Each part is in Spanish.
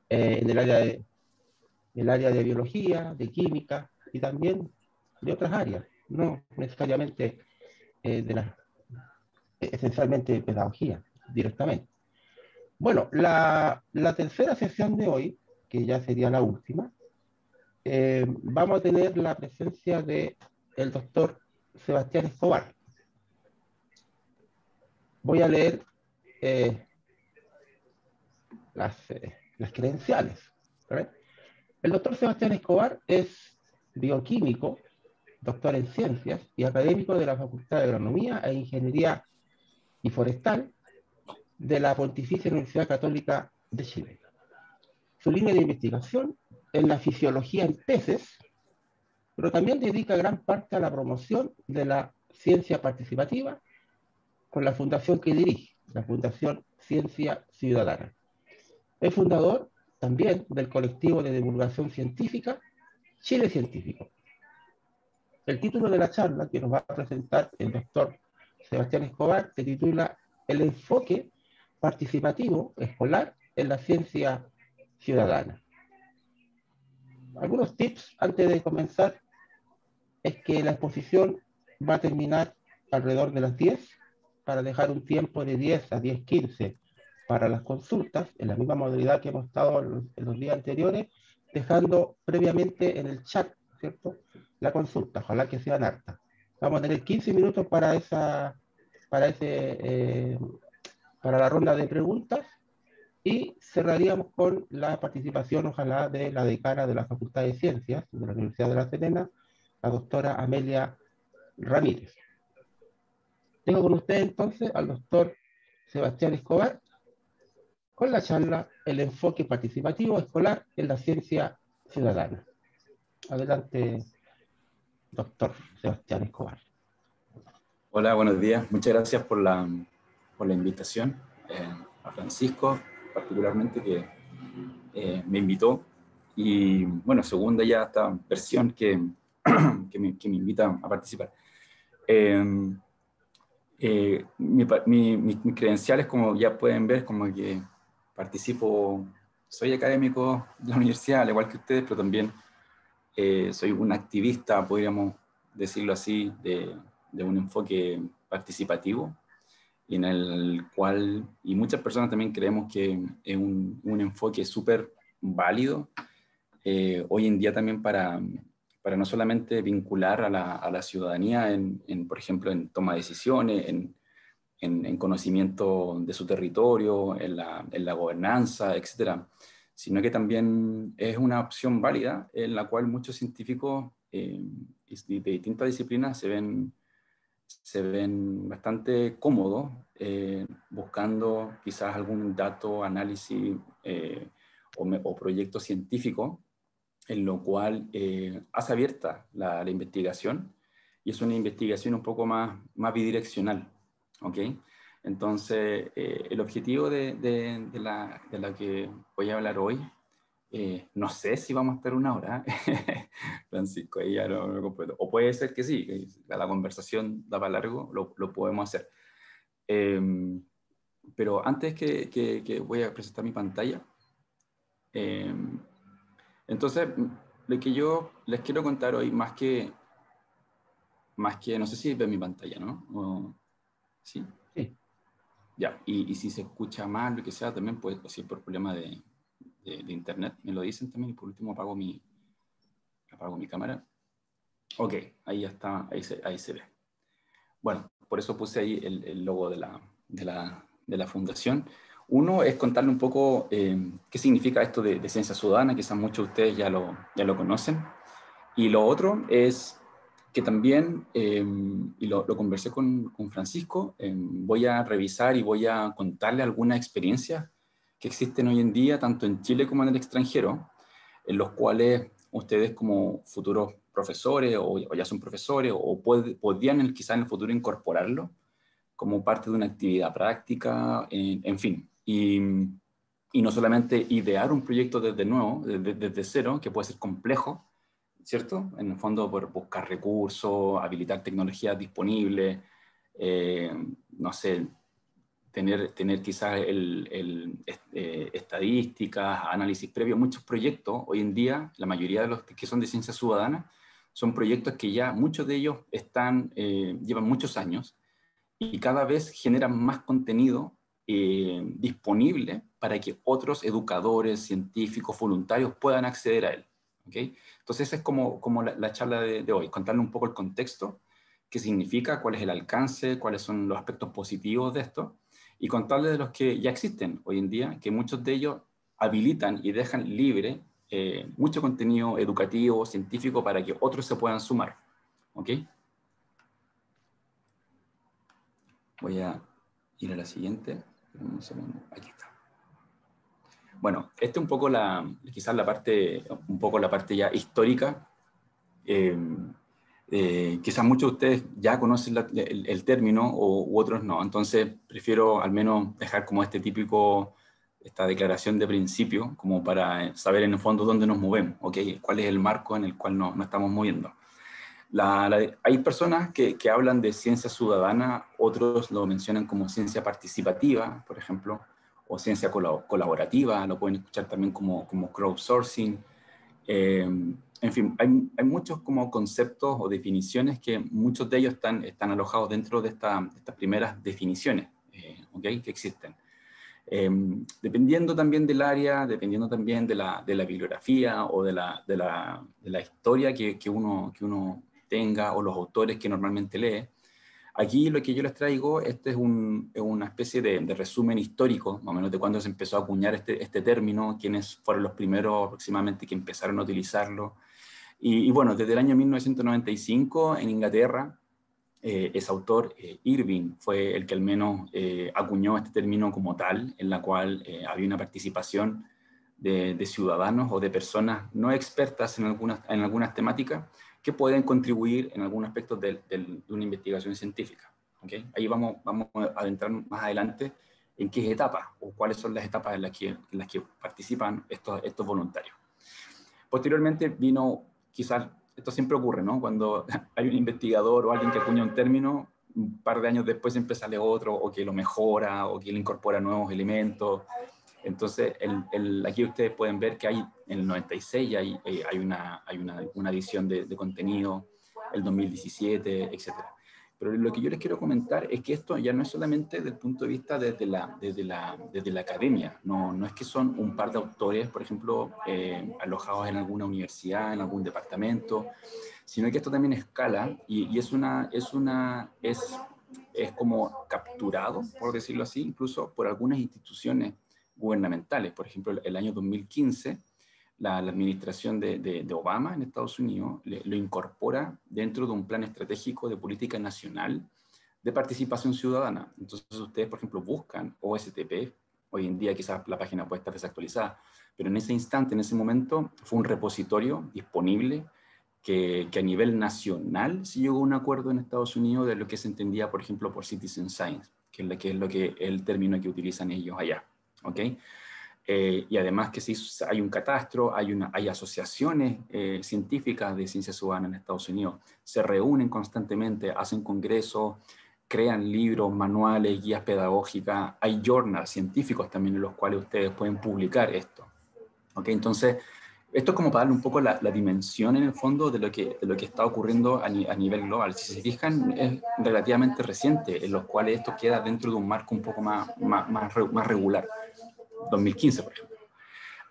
en el área de biología, de química y también de otras áreas, no necesariamente esencialmente de pedagogía directamente. Bueno, la tercera sesión de hoy, que ya sería la última, vamos a tener la presencia de el doctor Sebastián Escobar. Voy a leer eh, las credenciales. ¿Vale? El doctor Sebastián Escobar es bioquímico, doctor en ciencias y académico de la Facultad de Agronomía e Ingeniería y Forestal de la Pontificia Universidad Católica de Chile. Su línea de investigación es la fisiología en peces, pero también dedica gran parte a la promoción de la ciencia participativa con la fundación que dirige, la Fundación Ciencia Ciudadana. Es fundador también del colectivo de divulgación científica Chile Científico. El título de la charla que nos va a presentar el doctor Sebastián Escobar se titula El enfoque participativo escolar en la ciencia ciudadana. Algunos tips antes de comenzar es que la exposición va a terminar alrededor de las 10 para dejar un tiempo de 10 a 10:15 para las consultas, en la misma modalidad que hemos estado en los días anteriores, dejando previamente en el chat, ¿cierto?, la consulta, ojalá que sean hartas. Vamos a tener 15 minutos para, ese, para la ronda de preguntas y cerraríamos con la participación, ojalá, de la decana de la Facultad de Ciencias de la Universidad de La Serena, la doctora Amelia Ramírez. Tengo con usted entonces al doctor Sebastián Escobar con la charla El enfoque participativo escolar en la ciencia ciudadana. Adelante, doctor Sebastián Escobar. Hola, buenos días. Muchas gracias por la invitación. A Francisco, particularmente, que me invitó. Y bueno, segunda ya esta versión que me invita a participar. Mis credenciales, como ya pueden ver, como que participo, soy académico de la universidad, al igual que ustedes, pero también soy un activista, podríamos decirlo así, de un enfoque participativo, y en el cual, y muchas personas también creemos que es un enfoque súper válido hoy en día también para no solamente vincular a la ciudadanía por ejemplo, en toma de decisiones, en conocimiento de su territorio, en la gobernanza, etcétera, sino que también es una opción válida en la cual muchos científicos de distintas disciplinas se ven bastante cómodos buscando quizás algún dato, análisis o proyecto científico en lo cual hace abierta la investigación, y es una investigación un poco más bidireccional, ¿ok? Entonces, el objetivo de la que voy a hablar hoy, no sé si vamos a estar una hora, Francisco, ahí ya lo completo. O puede ser que sí, que la conversación da para largo, lo podemos hacer. Pero antes que voy a presentar mi pantalla, entonces, lo que yo les quiero contar hoy, más que no sé si ven mi pantalla, ¿no? ¿Sí? Sí. Ya, y si se escucha mal, lo que sea, también puede ser por problema de internet, me lo dicen también, y por último apago mi cámara. Ok, ahí ya está, ahí se ve. Bueno, por eso puse ahí el logo de la fundación. Uno es contarle un poco qué significa esto de ciencia ciudadana, quizás muchos de ustedes ya lo conocen. Y lo otro es que también, y lo conversé con Francisco, voy a revisar y voy a contarle algunas experiencias que existen hoy en día, tanto en Chile como en el extranjero, en los cuales ustedes como futuros profesores o ya son profesores o podrían quizás en el futuro incorporarlo como parte de una actividad práctica, en fin. Y no solamente idear un proyecto desde nuevo, desde cero, que puede ser complejo, ¿cierto? En el fondo, por buscar recursos, habilitar tecnologías disponibles, no sé, tener quizás estadísticas, análisis previo. Muchos proyectos, hoy en día, la mayoría de los que son de ciencia ciudadana, son proyectos que ya muchos de ellos llevan muchos años y cada vez generan más contenido disponible para que otros educadores, científicos, voluntarios puedan acceder a él. ¿Okay? Entonces esa es como la charla de hoy, contarle un poco el contexto, qué significa, cuál es el alcance, cuáles son los aspectos positivos de esto, y contarle de los que ya existen hoy en día, que muchos de ellos habilitan y dejan libre mucho contenido educativo, científico, para que otros se puedan sumar. ¿Ok? Voy a ir a la siguiente. Un segundo. Aquí está. Bueno, esta es un poco quizás la parte ya histórica. Quizás muchos de ustedes ya conocen el término u otros no, entonces prefiero al menos dejar como esta declaración de principio, como para saber en el fondo dónde nos movemos, ¿okay? Cuál es el marco en el cual nos estamos moviendo. Hay personas que hablan de ciencia ciudadana, otros lo mencionan como ciencia participativa, por ejemplo, o ciencia colaborativa, lo pueden escuchar también como crowdsourcing. En fin, hay muchos como conceptos o definiciones que muchos de ellos están alojados dentro de estas primeras definiciones ¿okay? Que existen. Dependiendo también del área, dependiendo también de la bibliografía o de la historia que uno tenga o los autores que normalmente lee. Aquí lo que yo les traigo, este es una especie de resumen histórico, más o menos de cuándo se empezó a acuñar este término, quiénes fueron los primeros aproximadamente que empezaron a utilizarlo. Y bueno, desde el año 1995 en Inglaterra, ese autor, Irving, fue el que al menos acuñó este término como tal, en la cual había una participación de ciudadanos o de personas no expertas en algunas temáticas que pueden contribuir en algún aspecto de una investigación científica. ¿Okay? Ahí vamos a adentrar más adelante en qué etapa o cuáles son las etapas en las que participan estos voluntarios. Posteriormente vino, quizás, esto siempre ocurre, ¿no? Cuando hay un investigador o alguien que acuña un término, un par de años después siempre sale otro, o que lo mejora, o que le incorpora nuevos elementos. Entonces, aquí ustedes pueden ver que en el 96 hay una edición de contenido, el 2017, etc. Pero lo que yo les quiero comentar es que esto ya no es solamente desde el punto de vista desde la academia, no es que son un par de autores, por ejemplo, alojados en alguna universidad, en algún departamento, sino que esto también escala y es como capturado, por decirlo así, incluso por algunas instituciones gubernamentales. Por ejemplo, el año 2015, la administración de Obama en Estados Unidos lo incorpora dentro de un plan estratégico de política nacional de participación ciudadana. Entonces ustedes, por ejemplo, buscan OSTP, hoy en día quizás la página puede estar desactualizada, pero en ese instante, en ese momento, fue un repositorio disponible que a nivel nacional se llegó a un acuerdo en Estados Unidos de lo que se entendía, por ejemplo, por citizen science, que es el término que utilizan ellos allá. ¿Okay? Y además que hay un catastro, hay asociaciones científicas de ciencia ciudadana en Estados Unidos, se reúnen constantemente, hacen congresos, crean libros, manuales, guías pedagógicas, hay journals científicos también en los cuales ustedes pueden publicar esto. ¿Okay? Entonces, esto es como para darle un poco la dimensión en el fondo de lo que está ocurriendo a nivel global. Si se fijan, es relativamente reciente, en los cuales esto queda dentro de un marco un poco más regular. 2015, por ejemplo.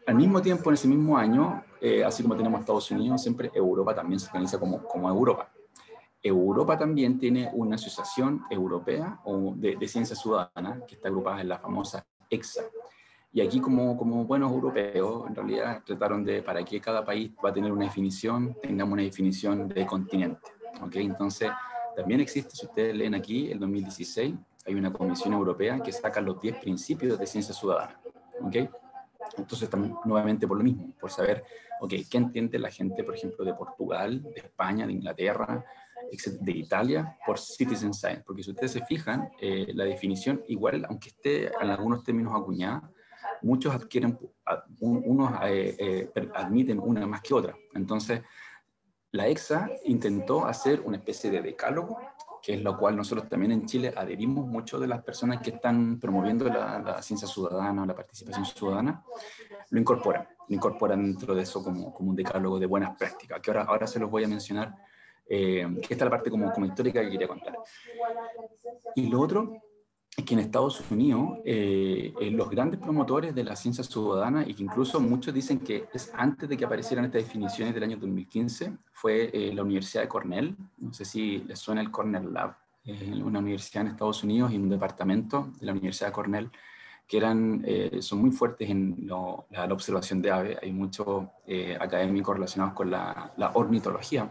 Al mismo tiempo, en ese mismo año, así como tenemos Estados Unidos, siempre Europa también se organiza como Europa. Europa también tiene una asociación europea de ciencia ciudadana que está agrupada en la famosa EXA. Y aquí como buenos europeos, en realidad trataron para que cada país va a tener una definición, tengamos una definición de continente. ¿Okay? Entonces, también existe, si ustedes leen aquí, el 2016, hay una comisión europea que saca los 10 principios de ciencia ciudadana. ¿Okay? Entonces, también, nuevamente por lo mismo, por saber, ¿qué entiende la gente, por ejemplo, de Portugal, de España, de Inglaterra, de Italia, por citizen science? Porque si ustedes se fijan, la definición, igual, aunque esté en algunos términos acuñada, muchos unos admiten una más que otra. Entonces, la EXA intentó hacer una especie de decálogo que es lo cual nosotros también en Chile adherimos mucho de las personas que están promoviendo la ciencia ciudadana o la participación ciudadana, lo incorporan dentro de eso como un decálogo de buenas prácticas, que ahora se los voy a mencionar, que esta es la parte como histórica que quería contar. Y lo otro es que en Estados Unidos los grandes promotores de la ciencia ciudadana, y que incluso muchos dicen que es antes de que aparecieran estas definiciones del año 2015, fue la Universidad de Cornell. No sé si les suena el Cornell Lab, una universidad en Estados Unidos y un departamento de la Universidad de Cornell que son muy fuertes en la observación de aves. Hay muchos académicos relacionados con la ornitología.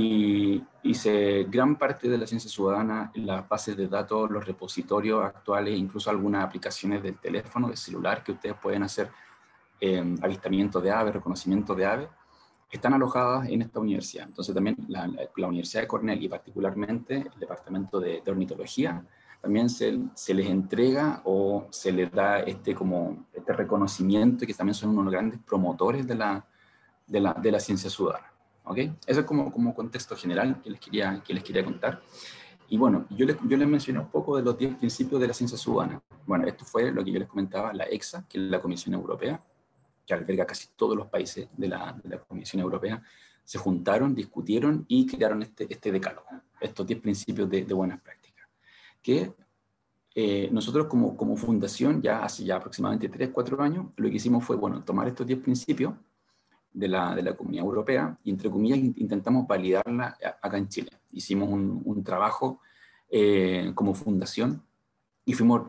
Y gran parte de la ciencia ciudadana, las bases de datos, los repositorios actuales, incluso algunas aplicaciones del teléfono, del celular, que ustedes pueden hacer avistamiento de aves, reconocimiento de aves, están alojadas en esta universidad. Entonces también la Universidad de Cornell y particularmente el Departamento de Ornitología, también se les entrega o se les da este reconocimiento, que también son unos de los grandes promotores de la ciencia ciudadana. ¿Okay? Eso es como contexto general que les quería contar. Y bueno, yo les mencioné un poco de los 10 principios de la ciencia ciudadana. Bueno, esto fue lo que yo les comentaba, la EXA, que es la Comisión Europea, que alberga casi todos los países de la Comisión Europea, se juntaron, discutieron y crearon este decálogo, estos 10 principios de buenas prácticas, que nosotros como fundación, ya hace aproximadamente 3-4 años, lo que hicimos fue, bueno, tomar estos 10 principios de la Comunidad Europea y, entre comillas, intentamos validarla acá en Chile. Hicimos un trabajo como fundación y fuimos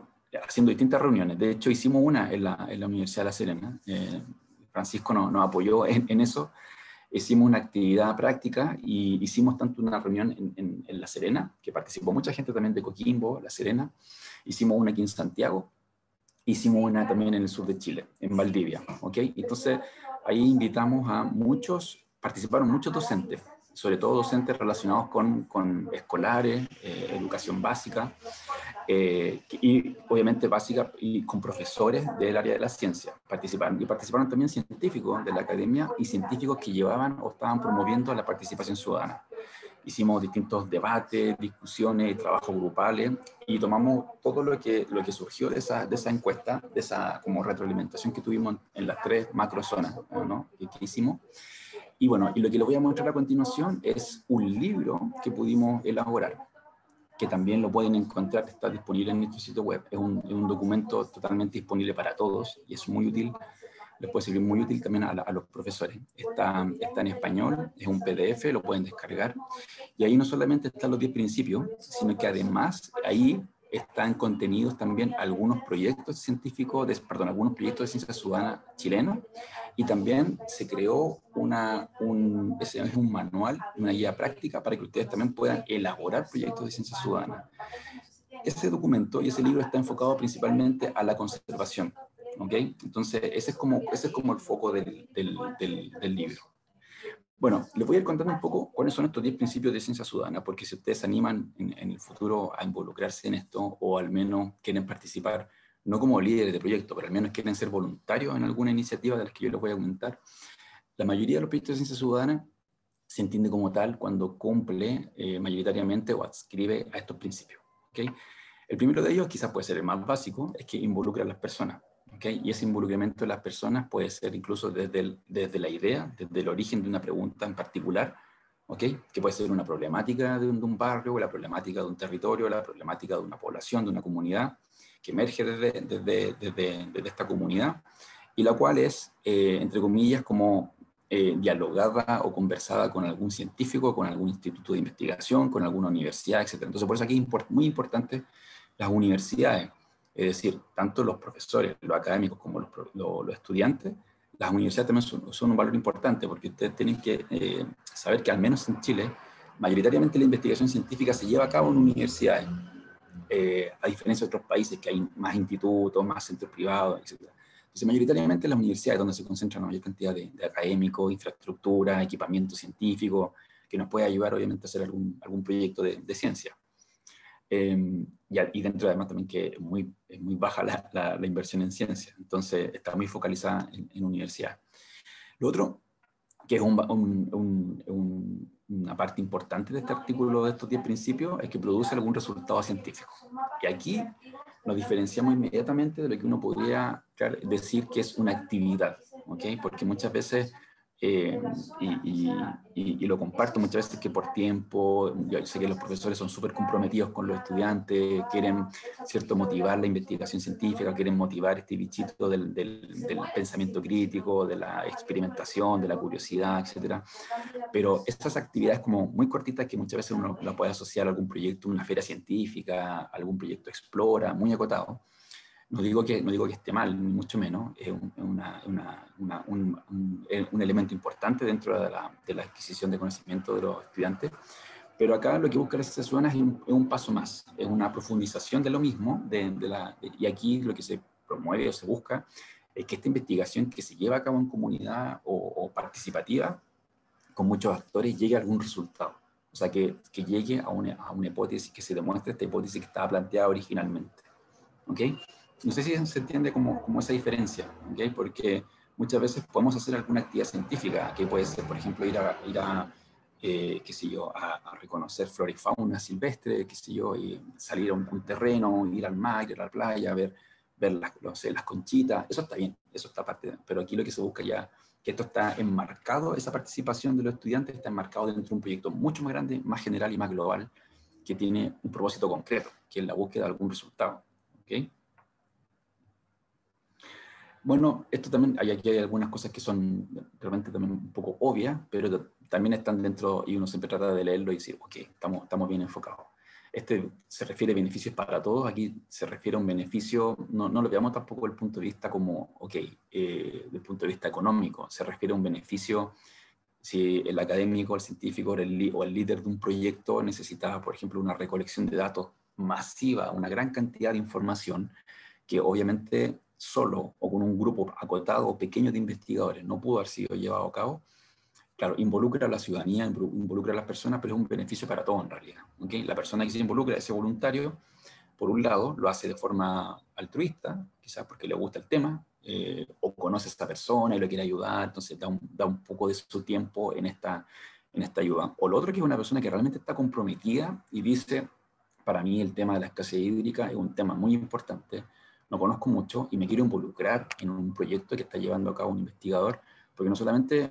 haciendo distintas reuniones. De hecho, hicimos una en la Universidad de La Serena. Francisco nos apoyó en eso. Hicimos una actividad práctica y hicimos tanto una reunión en La Serena, que participó mucha gente también de Coquimbo, La Serena. Hicimos una aquí en Santiago. Hicimos una también en el sur de Chile, en Valdivia, ¿ok? Entonces, ahí invitamos participaron muchos docentes, sobre todo docentes relacionados con escolares, educación básica, y obviamente básica, y con profesores del área de la ciencia. Participaron también científicos de la academia y científicos que llevaban o estaban promoviendo la participación ciudadana. Hicimos distintos debates, discusiones, trabajos grupales, y tomamos todo lo que surgió de esa encuesta, de esa como retroalimentación que tuvimos en las 3 macrozonas, ¿no? que hicimos. Y bueno, y lo que les voy a mostrar a continuación es un libro que pudimos elaborar, que también lo pueden encontrar, está disponible en nuestro sitio web. Es un documento totalmente disponible para todos y es muy útil. Les puede servir muy útil también a los profesores. Está en español, es un PDF, lo pueden descargar. Y ahí no solamente están los 10 principios, sino que además ahí están contenidos también algunos proyectos científicos, algunos proyectos de ciencia ciudadana chilenos, y también se creó es un manual, una guía práctica para que ustedes también puedan elaborar proyectos de ciencia ciudadana. Ese documento y ese libro está enfocado principalmente a la conservación, ¿ok? Entonces ese es como el foco del libro. Bueno, les voy a ir contando un poco cuáles son estos 10 principios de ciencia ciudadana, porque si ustedes se animan en el futuro a involucrarse en esto, o al menos quieren participar, no como líderes de proyecto, pero al menos quieren ser voluntarios en alguna iniciativa de las que yo les voy a comentar, la mayoría de los proyectos de ciencia ciudadana se entiende como tal cuando cumple mayoritariamente o adscribe a estos principios, ¿okay? El primero de ellos, quizás puede ser el más básico, es que involucra a las personas. ¿Okay? Y ese involucramiento de las personas puede ser incluso desde la idea, desde el origen de una pregunta en particular, ¿okay? Que puede ser una problemática de un barrio, la problemática de un territorio, la problemática de una población, de una comunidad, que emerge desde esta comunidad, y la cual es, entre comillas, como dialogada o conversada con algún científico, con algún instituto de investigación, con alguna universidad, etc. Entonces, por eso aquí es muy importante las universidades. Es decir, tanto los profesores, los académicos como los estudiantes, las universidades también son un valor importante, porque ustedes tienen que saber que al menos en Chile, mayoritariamente la investigación científica se lleva a cabo en universidades, a diferencia de otros países que hay más institutos, más centros privados, etc. Entonces, mayoritariamente en las universidades donde se concentra la mayor cantidad de académicos, infraestructura, equipamiento científico, que nos puede ayudar obviamente a hacer algún proyecto de ciencia. Y dentro además también que es muy baja la inversión en ciencia, entonces está muy focalizada en universidad. Lo otro que es una parte importante de este artículo, de estos 10 principios, es que produce algún resultado científico. Y aquí nos diferenciamos inmediatamente de lo que uno podría decir que es una actividad, ¿ok? Porque muchas veces, y lo comparto muchas veces, que por tiempo, yo sé que los profesores son súper comprometidos con los estudiantes, quieren, ¿cierto?, motivar la investigación científica, quieren motivar este bichito del pensamiento crítico, de la experimentación, de la curiosidad, etcétera. Pero estas actividades como muy cortitas, que muchas veces uno la puede asociar a algún proyecto, una feria científica, algún proyecto Explora, muy acotado. No digo que esté mal, ni mucho menos, es un elemento importante dentro de la adquisición de conocimiento de los estudiantes, pero acá lo que busca la ciencia ciudadana es un paso más, es una profundización de lo mismo, y aquí lo que se promueve o se busca es que esta investigación que se lleva a cabo en comunidad o participativa, con muchos actores, llegue a algún resultado. O sea, que llegue a una hipótesis, que se demuestre esta hipótesis que estaba planteada originalmente. ¿Ok? No sé si se entiende como esa diferencia, ¿ok? Porque muchas veces podemos hacer alguna actividad científica, que puede ser, por ejemplo, ir a qué sé yo, a reconocer flora y fauna silvestre, qué sé yo, y salir a un terreno, ir al mar, ir a la playa, ver las conchitas. Eso está bien, eso está parte, pero aquí lo que se busca ya, que esto está enmarcado, esa participación de los estudiantes está enmarcado dentro de un proyecto mucho más grande, más general y más global, que tiene un propósito concreto, que es la búsqueda de algún resultado. ¿Ok? Bueno, esto también, aquí hay algunas cosas que son realmente también un poco obvias, pero también están dentro, y uno siempre trata de leerlo y decir, ok, estamos bien enfocados. Este se refiere a beneficios para todos, aquí se refiere a un beneficio, no lo veamos tampoco desde el punto de vista como, ok, desde el punto de vista económico, se refiere a un beneficio si el académico, el científico o el líder de un proyecto necesitaba, por ejemplo, una recolección de datos masiva, una gran cantidad de información, que obviamente solo o con un grupo acotado o pequeño de investigadores no pudo haber sido llevado a cabo. Claro, involucra a la ciudadanía, involucra a las personas, pero es un beneficio para todos en realidad. ¿Okay? La persona que se involucra, ese voluntario, por un lado, lo hace de forma altruista, quizás porque le gusta el tema, o conoce a esta persona y lo quiere ayudar, entonces da un poco de su tiempo en esta ayuda. O lo otro, que es una persona que realmente está comprometida y dice, para mí el tema de la escasez hídrica es un tema muy importante, no conozco mucho y me quiero involucrar en un proyecto que está llevando a cabo un investigador, porque no solamente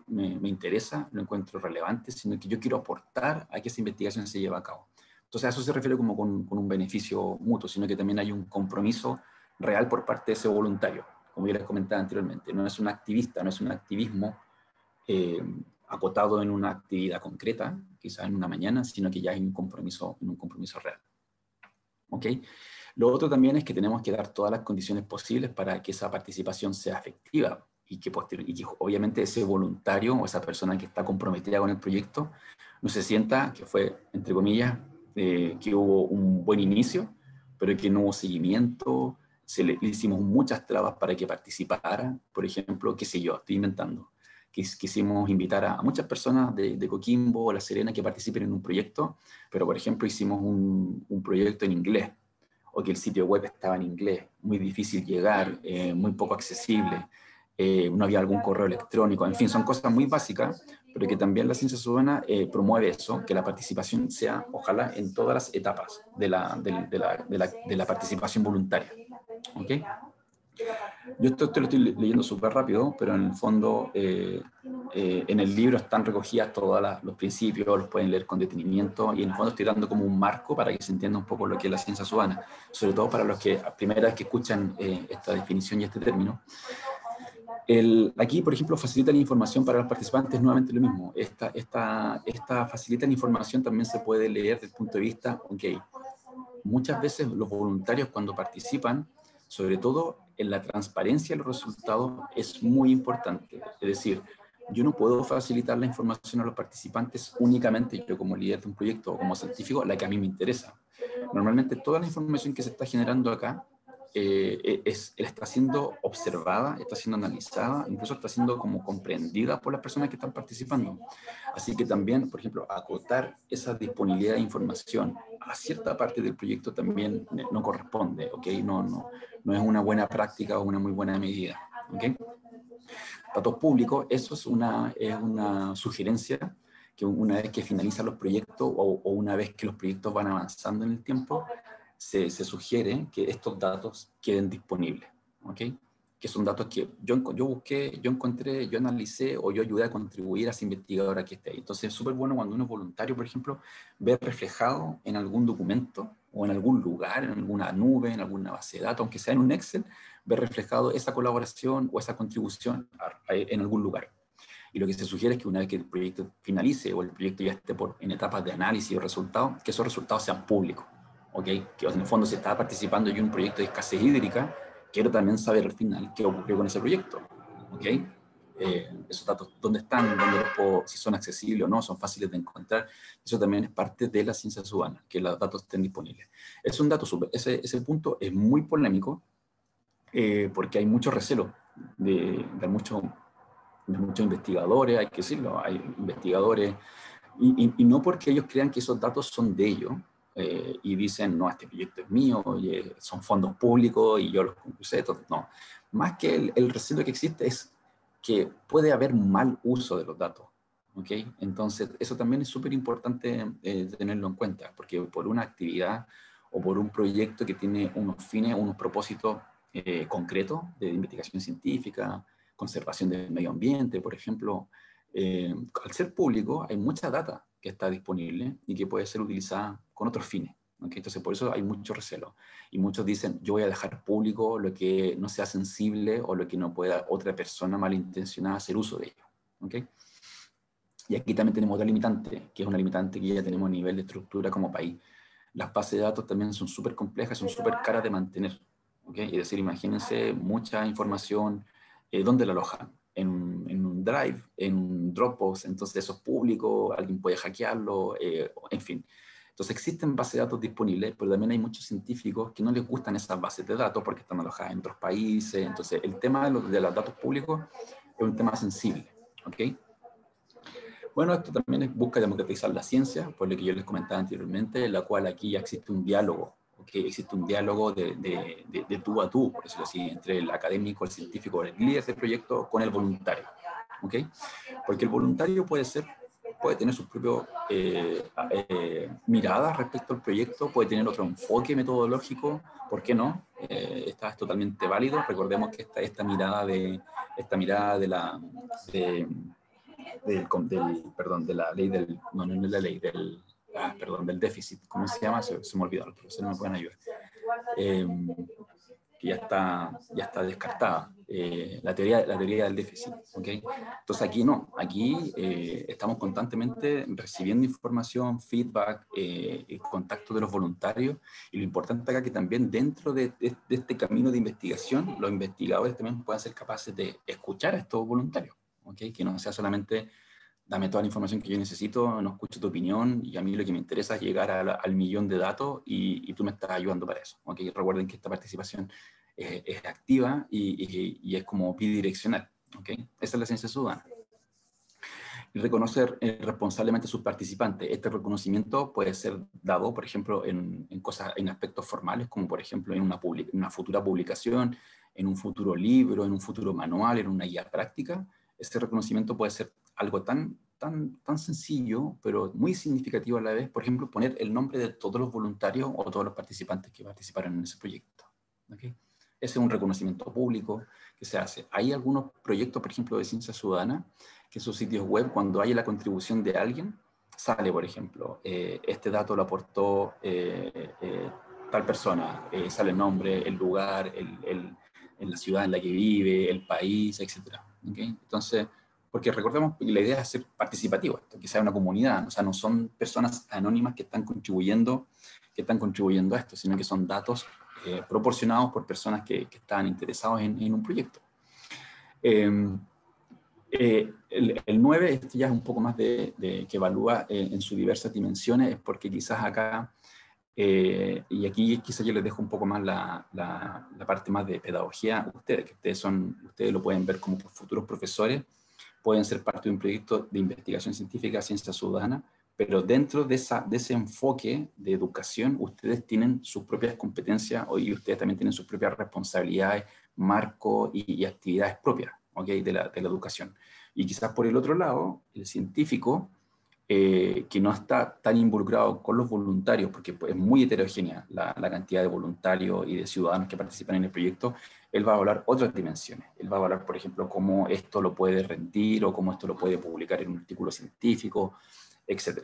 me interesa, lo encuentro relevante, sino que yo quiero aportar a que esa investigación se lleve a cabo. Entonces a eso se refiere como con un beneficio mutuo, sino que también hay un compromiso real por parte de ese voluntario, como ya les comentaba anteriormente. No es un activista, no es un activismo acotado en una actividad concreta, quizás en una mañana, sino que ya hay un compromiso real. ¿Ok? Lo otro también es que tenemos que dar todas las condiciones posibles para que esa participación sea efectiva y que obviamente ese voluntario o esa persona que está comprometida con el proyecto no se sienta que fue, entre comillas, que hubo un buen inicio, pero que no hubo seguimiento, le hicimos muchas trabas para que participara. Por ejemplo, qué sé yo, estoy inventando. Quisimos invitar a muchas personas de Coquimbo o La Serena que participen en un proyecto, pero por ejemplo hicimos un proyecto en inglés, o que el sitio web estaba en inglés, muy difícil llegar, muy poco accesible, no había algún correo electrónico, en fin, son cosas muy básicas, pero que también la ciencia ciudadana promueve eso, que la participación sea, ojalá, en todas las etapas de la participación voluntaria. ¿Ok? Yo esto lo estoy leyendo súper rápido, pero en el fondo en el libro están recogidas todos los principios, los pueden leer con detenimiento, y en el fondo estoy dando como un marco para que se entienda un poco lo que es la ciencia ciudadana, sobre todo para los que a primera vez que escuchan esta definición y este término. Aquí, por ejemplo, facilita la información para los participantes, nuevamente lo mismo. Esta facilita la información también se puede leer desde el punto de vista, ok, muchas veces los voluntarios cuando participan, sobre todo en la transparencia de los resultados, es muy importante. Es decir, yo no puedo facilitar la información a los participantes únicamente yo como líder de un proyecto o como científico, la que a mí me interesa. Normalmente toda la información que se está generando acá está siendo observada, está siendo analizada, incluso está siendo como comprendida por las personas que están participando. Así que también, por ejemplo, acotar esa disponibilidad de información a cierta parte del proyecto también no corresponde, ¿ok? No es una buena práctica o una muy buena medida, ¿ok? datos públicos, eso es una sugerencia que una vez que finalizan los proyectos o una vez que los proyectos van avanzando en el tiempo, se sugiere que estos datos queden disponibles, ¿ok? Que son datos que yo busqué, yo encontré, yo analicé o yo ayudé a contribuir a ese investigador que esté ahí. Entonces es súper bueno cuando uno es voluntario, por ejemplo, ver reflejado en algún documento o en algún lugar, en alguna nube, en alguna base de datos, aunque sea en un Excel, ver reflejado esa colaboración o esa contribución en algún lugar. Y lo que se sugiere es que una vez que el proyecto finalice o el proyecto ya esté en etapas de análisis o resultados, que esos resultados sean públicos, ¿ok? Que en el fondo se está participando en un proyecto de escasez hídrica, quiero también saber al final qué ocurrió con ese proyecto, ¿ok? Esos datos, ¿dónde están? Si son accesibles o no, son fáciles de encontrar. Eso también es parte de la ciencia ciudadana, que los datos estén disponibles. Es un dato ese punto es muy polémico, porque hay mucho recelo de muchos investigadores, hay que decirlo, hay investigadores, y no porque ellos crean que esos datos son de ellos, y dicen, no, este proyecto es mío, oye, son fondos públicos y yo los concursé, no. Más que el recelo que existe es que puede haber mal uso de los datos, ¿ok? Entonces, eso también es súper importante tenerlo en cuenta, porque por una actividad o por un proyecto que tiene unos fines, unos propósitos concretos de investigación científica, conservación del medio ambiente, por ejemplo, al ser público hay mucha data que está disponible y que puede ser utilizada con otros fines, ¿okay? Entonces por eso hay mucho recelo. Y muchos dicen, yo voy a dejar público lo que no sea sensible o lo que no pueda otra persona malintencionada hacer uso de ello, ¿okay? Y aquí también tenemos otra limitante, que es una limitante que ya tenemos a nivel de estructura como país. Las bases de datos también son súper complejas, son súper caras de mantener, ¿okay? Es decir, imagínense mucha información, ¿dónde la alojan? En un Drive, en un Dropbox, entonces eso es público, alguien puede hackearlo, en fin. Entonces existen bases de datos disponibles, pero también hay muchos científicos que no les gustan esas bases de datos porque están alojadas en otros países. Entonces el tema de los datos públicos es un tema sensible, ¿ok? Bueno, esto también busca democratizar la ciencia, por lo que yo les comentaba anteriormente, en la cual aquí ya existe un diálogo, ¿okay? Existe un diálogo de tú a tú, por decirlo así, entre el académico, el científico, el líder del proyecto, con el voluntario, ¿ok? Porque el voluntario puede tener sus propios miradas respecto al proyecto, puede tener otro enfoque metodológico, ¿por qué no? Esta es totalmente válido. Recordemos que esta mirada de la... perdón, de la ley del, no es la ley perdón, del déficit, ¿cómo se llama? Se me olvidó, los profesores no me pueden ayudar. Que ya está descartada, la teoría del déficit, ¿ok? Entonces aquí no, aquí estamos constantemente recibiendo información, feedback, contacto de los voluntarios, y lo importante acá es que también dentro de este camino de investigación, los investigadores también puedan ser capaces de escuchar a estos voluntarios, ¿ok? Que no sea solamente dame toda la información que yo necesito, no escucho tu opinión, y a mí lo que me interesa es llegar al millón de datos y tú me estás ayudando para eso, ¿ok? Recuerden que esta participación es activa y es como bidireccional, ¿ok? Esa es la ciencia ciudadana. Y reconocer responsablemente a sus participantes. Este reconocimiento puede ser dado, por ejemplo, en aspectos formales, como por ejemplo en una futura publicación, en un futuro libro, en un futuro manual, en una guía práctica. Este reconocimiento puede ser algo tan sencillo, pero muy significativo a la vez. Por ejemplo, poner el nombre de todos los voluntarios o todos los participantes que participaron en ese proyecto, ¿okay? Ese es un reconocimiento público que se hace. Hay algunos proyectos, por ejemplo, de ciencia ciudadana, que en sus sitios web, cuando hay la contribución de alguien, sale, por ejemplo, este dato lo aportó tal persona, sale el nombre, el lugar, en la ciudad en la que vive, el país, etc. ¿Okay? Entonces, porque recordemos que la idea es ser participativo, que sea una comunidad, o sea, no son personas anónimas que están contribuyendo a esto, sino que son datos proporcionados por personas que estaban interesados en un proyecto. El 9, este ya es un poco más que evalúa en sus diversas dimensiones, es porque quizás acá, y aquí quizás yo les dejo un poco más la parte más de pedagogía a ustedes, que ustedes lo pueden ver como futuros profesores, pueden ser parte de un proyecto de investigación científica, ciencia ciudadana, pero dentro de ese enfoque de educación, ustedes tienen sus propias competencias y ustedes también tienen sus propias responsabilidades, marcos y actividades propias, ¿ok? De la educación. Y quizás por el otro lado, el científico, que no está tan involucrado con los voluntarios, porque pues, es muy heterogénea la cantidad de voluntarios y de ciudadanos que participan en el proyecto, él va a hablar otras dimensiones. Él va a hablar, por ejemplo, cómo esto lo puede rendir o cómo esto lo puede publicar en un artículo científico, etc.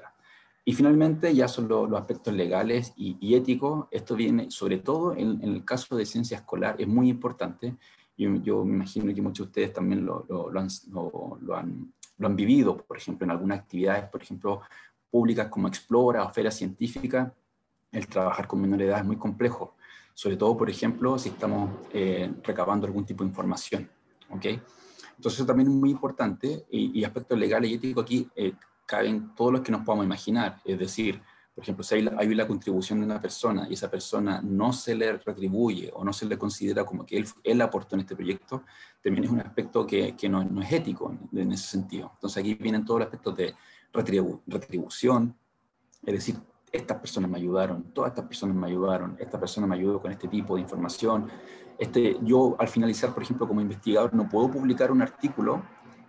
Y finalmente ya son los aspectos legales y éticos. Esto viene, sobre todo en el caso de ciencia escolar, es muy importante. Yo me imagino que muchos de ustedes también lo han vivido, por ejemplo, en algunas actividades, por ejemplo, públicas como Explora o Feria Científica. El trabajar con menor edad es muy complejo, sobre todo, por ejemplo, si estamos recabando algún tipo de información, ¿ok? Entonces eso también es muy importante, y aspectos legales y éticos aquí caben todos los que nos podamos imaginar, es decir, por ejemplo, si hay la contribución de una persona y esa persona no se le retribuye o no se le considera como que él aportó en este proyecto, también es un aspecto que no es ético en ese sentido. Entonces aquí vienen todos los aspectos de retribución, es decir, estas personas me ayudaron, todas estas personas me ayudaron, esta persona me ayudó con este tipo de información. Yo al finalizar, por ejemplo, como investigador, no puedo publicar un artículo,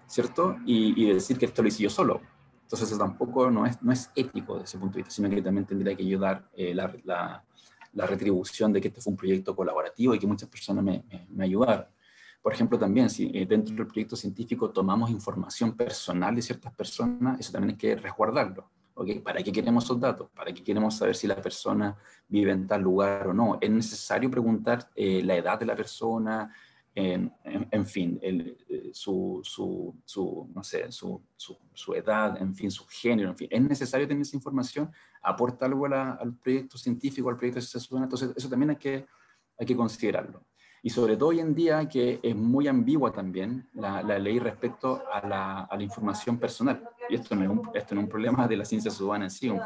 ¿cierto? Y decir que esto lo hice yo solo. Entonces eso tampoco no es ético desde ese punto de vista, sino que también tendría que ayudar la retribución de que este fue un proyecto colaborativo y que muchas personas me ayudaron. Por ejemplo, también, si dentro del proyecto científico tomamos información personal de ciertas personas, eso también hay que resguardarlo. ¿Okay? ¿Para qué queremos esos datos? ¿Para qué queremos saber si la persona vive en tal lugar o no? ¿Es necesario preguntar la edad de la persona? En fin, no sé, su edad, en fin, su género, en fin. ¿Es necesario tener esa información? ¿Aporta algo al proyecto científico, al proyecto de ciencia ciudadana? Entonces, eso también hay que considerarlo. Y sobre todo hoy en día, que es muy ambigua también la ley respecto a la información personal. Y esto no es un problema de la ciencia ciudadana en sí, es un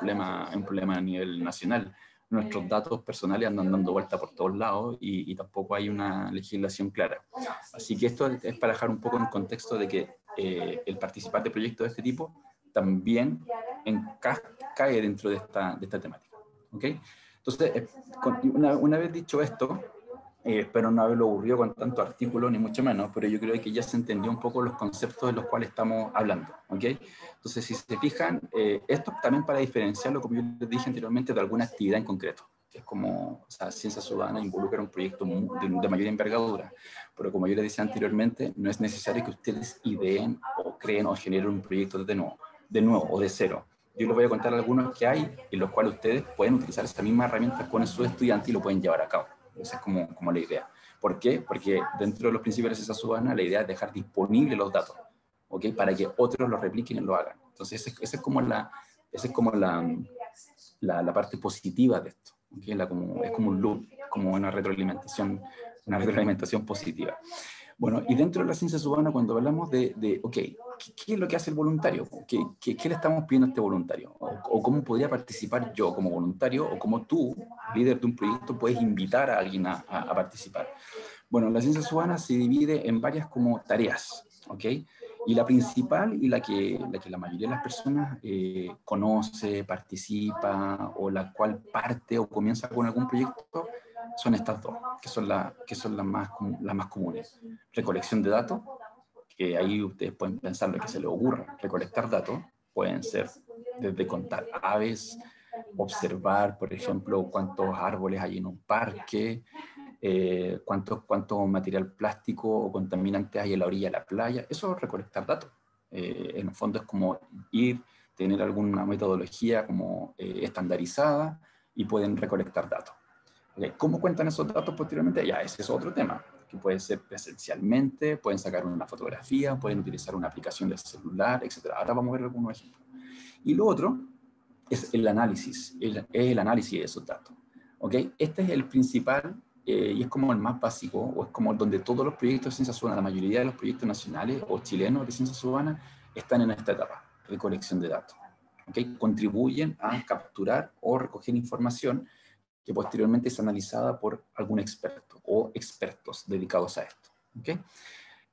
problema a nivel nacional. Nuestros datos personales andan dando vuelta por todos lados y tampoco hay una legislación clara. Así que esto es para dejar un poco en contexto de que el participar de proyectos de este tipo también cae dentro de esta temática. ¿Okay? Entonces, una vez dicho esto, espero no haberlo aburrido con tanto artículo, ni mucho menos, pero yo creo que ya se entendió un poco los conceptos de los cuales estamos hablando, ¿ok? Entonces, si se fijan, esto también para diferenciarlo, como yo les dije anteriormente, de alguna actividad en concreto, que es como, o sea, Ciencia Ciudadana involucra un proyecto de mayor envergadura, pero como yo les decía anteriormente, no es necesario que ustedes ideen o creen o generen un proyecto de nuevo o de cero. Yo les voy a contar algunos que hay, en los cuales ustedes pueden utilizar esta misma herramienta con sus estudiantes y lo pueden llevar a cabo. Esa es como la idea. ¿Por qué? Porque dentro de los principios de ciencia ciudadana la idea es dejar disponibles los datos, ¿ok? Para que otros los repliquen y lo hagan. Entonces esa es como la parte positiva de esto, ¿okay? Es como un loop, como una retroalimentación positiva. Bueno, y dentro de la ciencia ciudadana, cuando hablamos ok, ¿qué es lo que hace el voluntario? ¿Qué le estamos pidiendo a este voluntario? ¿O cómo podría participar yo como voluntario? ¿O cómo tú, líder de un proyecto, puedes invitar a alguien a participar? Bueno, la ciencia ciudadana se divide en varias como tareas, ¿ok? Y la principal y la que la mayoría de las personas conoce, participa o la cual parte o comienza con algún proyecto son estas dos, que son las más comunes. Recolección de datos, que ahí ustedes pueden pensar lo que se les ocurra. Recolectar datos pueden ser desde contar aves, observar, por ejemplo, cuántos árboles hay en un parque, cuánto material plástico o contaminante hay en la orilla de la playa. Eso es recolectar datos. En el fondo es como tener alguna metodología como estandarizada y pueden recolectar datos. Okay. ¿Cómo cuentan esos datos posteriormente? Ya, ese es otro tema, que puede ser presencialmente, pueden sacar una fotografía, pueden utilizar una aplicación del celular, etc. Ahora vamos a ver algunos ejemplos. Y lo otro es el análisis, es el análisis de esos datos. ¿Okay? Este es el principal y es como el más básico, o es como donde todos los proyectos de ciencia ciudadana, la mayoría de los proyectos nacionales o chilenos de ciencia ciudadana están en esta etapa, recolección de datos. ¿Okay? Contribuyen a capturar o recoger información que posteriormente es analizada por algún experto o expertos dedicados a esto. ¿Okay?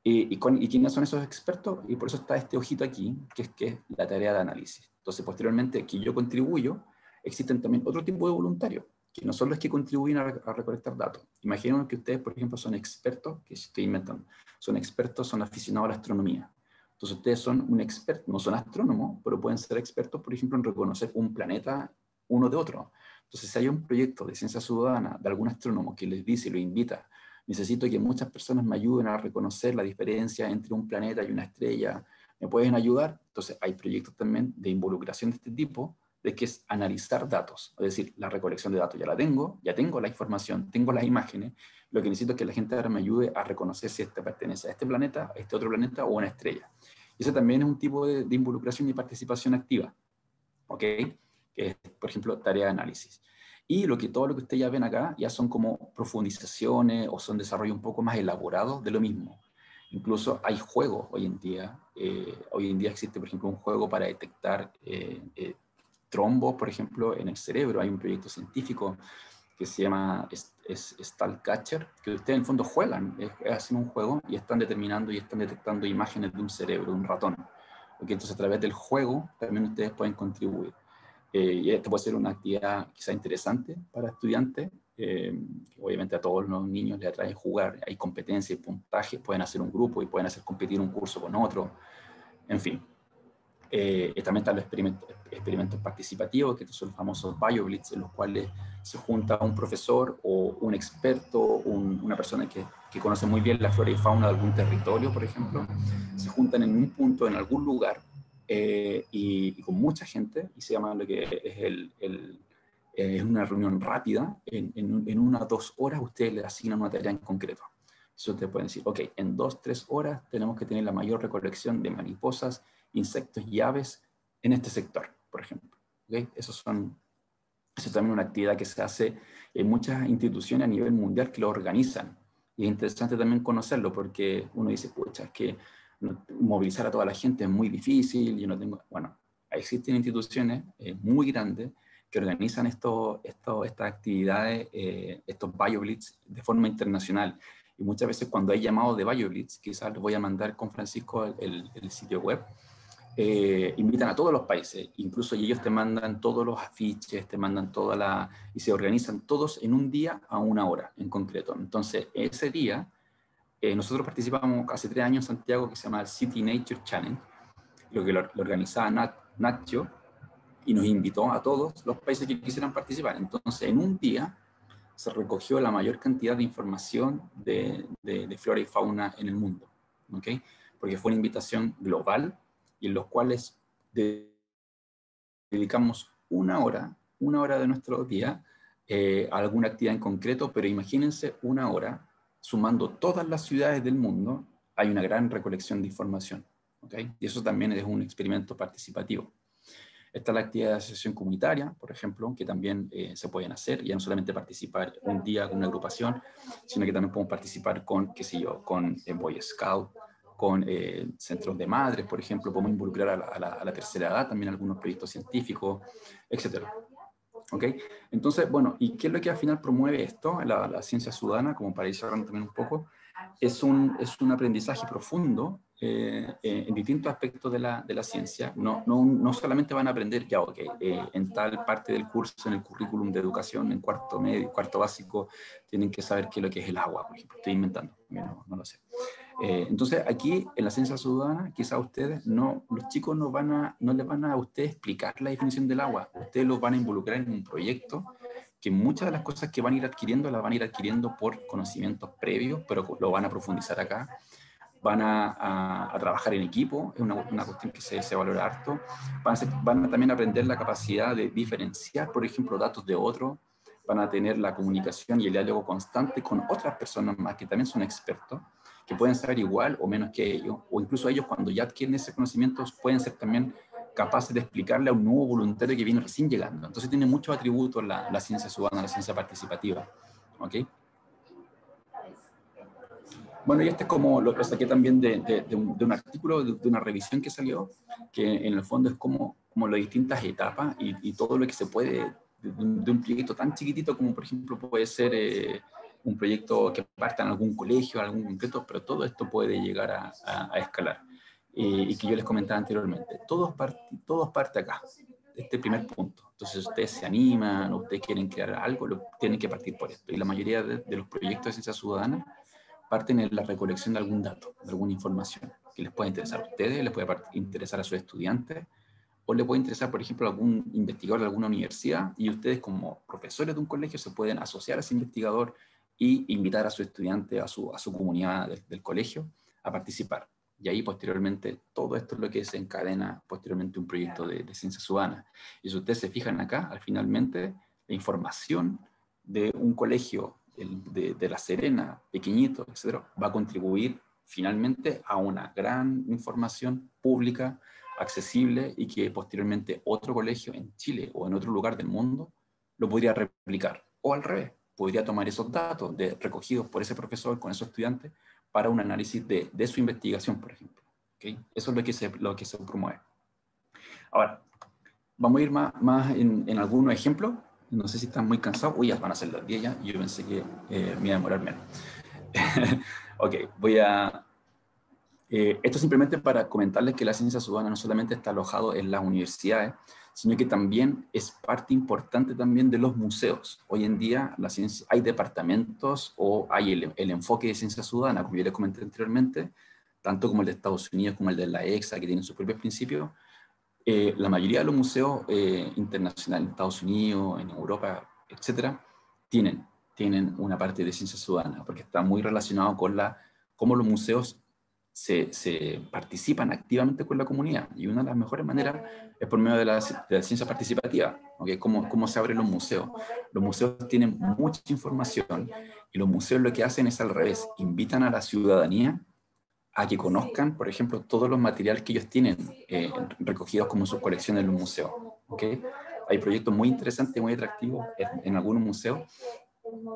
¿Y quiénes son esos expertos? Y por eso está este ojito aquí, que es la tarea de análisis. Entonces, posteriormente, que yo contribuyo, existen también otro tipo de voluntarios, que no son los que contribuyen a recolectar datos. Imaginen que ustedes, por ejemplo, son expertos, que estoy inventando, son expertos, son aficionados a la astronomía. Entonces ustedes son un experto, no son astrónomos, pero pueden ser expertos, por ejemplo, en reconocer un planeta uno de otro. Entonces, si hay un proyecto de ciencia ciudadana de algún astrónomo que les dice y lo invita, necesito que muchas personas me ayuden a reconocer la diferencia entre un planeta y una estrella, ¿me pueden ayudar? Entonces, hay proyectos también de involucración de este tipo, de que es analizar datos, es decir, la recolección de datos ya tengo la información, tengo las imágenes, lo que necesito es que la gente ahora me ayude a reconocer si este pertenece a este planeta, a este otro planeta o a una estrella. Y eso también es un tipo de involucración y participación activa, ¿ok? Que es, por ejemplo, tarea de análisis. Y todo lo que ustedes ya ven acá ya son como profundizaciones o son desarrollos un poco más elaborados de lo mismo. Incluso hay juegos hoy en día. Hoy en día existe, por ejemplo, un juego para detectar trombos, por ejemplo, en el cerebro. Hay un proyecto científico que se llama Stalkcatcher, que ustedes en el fondo juegan, hacen un juego y están determinando y están detectando imágenes de un cerebro, de un ratón. ¿Okay? Entonces, a través del juego también ustedes pueden contribuir. Y esto puede ser una actividad quizá interesante para estudiantes. Obviamente a todos los niños les atrae jugar, hay competencia y puntaje, pueden hacer un grupo y pueden hacer competir un curso con otro, en fin. También están los experimentos participativos, que son los famosos BioBlitz, en los cuales se junta un profesor o un experto, una persona que conoce muy bien la flora y fauna de algún territorio, por ejemplo, se juntan en un punto, en algún lugar, y con mucha gente, y se llama lo que es una reunión rápida, en 1 o 2 horas ustedes le asignan una tarea en concreto. Entonces ustedes pueden decir, ok, en 2 o 3 horas tenemos que tener la mayor recolección de mariposas, insectos y aves en este sector, por ejemplo. ¿Okay? Eso es también una actividad que se hace en muchas instituciones a nivel mundial que lo organizan. Y es interesante también conocerlo porque uno dice, pucha, es que movilizar a toda la gente es muy difícil, yo no tengo... Bueno, existen instituciones muy grandes que organizan estas actividades, estos BioBlitz de forma internacional. Y muchas veces cuando hay llamados de BioBlitz, quizás les voy a mandar con Francisco el sitio web, invitan a todos los países, incluso ellos te mandan todos los afiches, te mandan y se organizan todos en un día a 1 hora en concreto. Entonces, ese día, nosotros participamos hace 3 años en Santiago, que se llama el City Nature Challenge, lo que lo organizaba Nacho, y nos invitó a todos los países que quisieran participar. Entonces, en un día se recogió la mayor cantidad de información de flora y fauna en el mundo, ¿ok? Porque fue una invitación global y en los cuales dedicamos 1 hora de nuestro día a alguna actividad en concreto, pero imagínense 1 hora, sumando todas las ciudades del mundo, hay una gran recolección de información, ¿ok? Y eso también es un experimento participativo. Está la actividad de asociación comunitaria, por ejemplo, que también se pueden hacer, ya no solamente participar un día con una agrupación, sino que también podemos participar con, qué sé yo, con Boy Scout, con centros de madres, por ejemplo, podemos involucrar a la tercera edad, también algunos proyectos científicos, etc. ¿Ok? Entonces, bueno, ¿y qué es lo que al final promueve esto, la ciencia ciudadana, como para ir cerrando también un poco? Es un aprendizaje profundo en distintos aspectos de la ciencia. No solamente van a aprender, ya, ok, en tal parte del curso, en el currículum de educación, en cuarto medio, cuarto básico, tienen que saber qué es lo que es el agua, por ejemplo. Estoy inventando, no lo sé. Entonces, aquí en la ciencia ciudadana, quizás ustedes, los chicos no les van a ustedes explicar la definición del agua. Ustedes los van a involucrar en un proyecto que muchas de las cosas que van a ir adquiriendo las van a ir adquiriendo por conocimientos previos, pero lo van a profundizar acá. Van a trabajar en equipo, es una cuestión que se valora harto. Van a también aprender la capacidad de diferenciar, por ejemplo, datos de otros. Van a tener la comunicación y el diálogo constante con otras personas más que también son expertos, que pueden saber igual o menos que ellos, o incluso ellos cuando ya adquieren ese conocimiento pueden ser también capaces de explicarle a un nuevo voluntario que viene recién llegando. Entonces tiene muchos atributos la ciencia ciudadana, la ciencia participativa. ¿Ok? Bueno, y este es como lo que saqué también de un artículo, de una revisión que salió, que en el fondo es como las distintas etapas y todo lo que se puede, de un proyecto tan chiquitito como por ejemplo puede ser un proyecto que parta en algún colegio, algún concreto, pero todo esto puede llegar a escalar. Y que yo les comentaba anteriormente, todo parte acá. este primer punto. Entonces, ustedes se animan, o ustedes quieren crear algo, tienen que partir por esto. Y la mayoría de los proyectos de ciencia ciudadana parten en la recolección de algún dato, de alguna información que les pueda interesar a ustedes, les puede interesar a sus estudiantes, o le puede interesar, por ejemplo, a algún investigador de alguna universidad, y ustedes como profesores de un colegio se pueden asociar a ese investigador y invitar a su estudiante, a su comunidad del colegio a participar. Y ahí posteriormente todo esto es lo que desencadena posteriormente un proyecto de ciencia ciudadana. Y si ustedes se fijan acá, al finalmente la información de un colegio de La Serena, pequeñito, etcétera, va a contribuir finalmente a una gran información pública, accesible, y que posteriormente otro colegio en Chile o en otro lugar del mundo lo podría replicar. O al revés, podría tomar esos datos recogidos por ese profesor con esos estudiantes para un análisis de su investigación, por ejemplo. ¿Okay? Eso es lo que se promueve. Ahora, vamos a ir más en algunos ejemplos. No sé si están muy cansados. Uy, ya van a ser las 10 ya. Yo pensé que me iba a demorar menos. Ok, voy a... esto simplemente para comentarles que la ciencia ciudadana no solamente está alojado en las universidades, sino que también es parte importante también de los museos. Hoy en día la ciencia, hay departamentos o hay el enfoque de ciencia ciudadana, como yo les comenté anteriormente, tanto como el de Estados Unidos como el de la EXA, que tienen sus propios principios. La mayoría de los museos internacionales en Estados Unidos, en Europa, etcétera, tienen una parte de ciencia ciudadana, porque está muy relacionado con cómo los museos se participan activamente con la comunidad. Y una de las mejores maneras es por medio de la ciencia participativa, ¿okay? Cómo se abren los museos. Los museos tienen mucha información y los museos lo que hacen es al revés, invitan a la ciudadanía a que conozcan, por ejemplo, todos los materiales que ellos tienen recogidos como en sus colecciones en los museos. ¿Okay? Hay proyectos muy interesantes, muy atractivos en algunos museos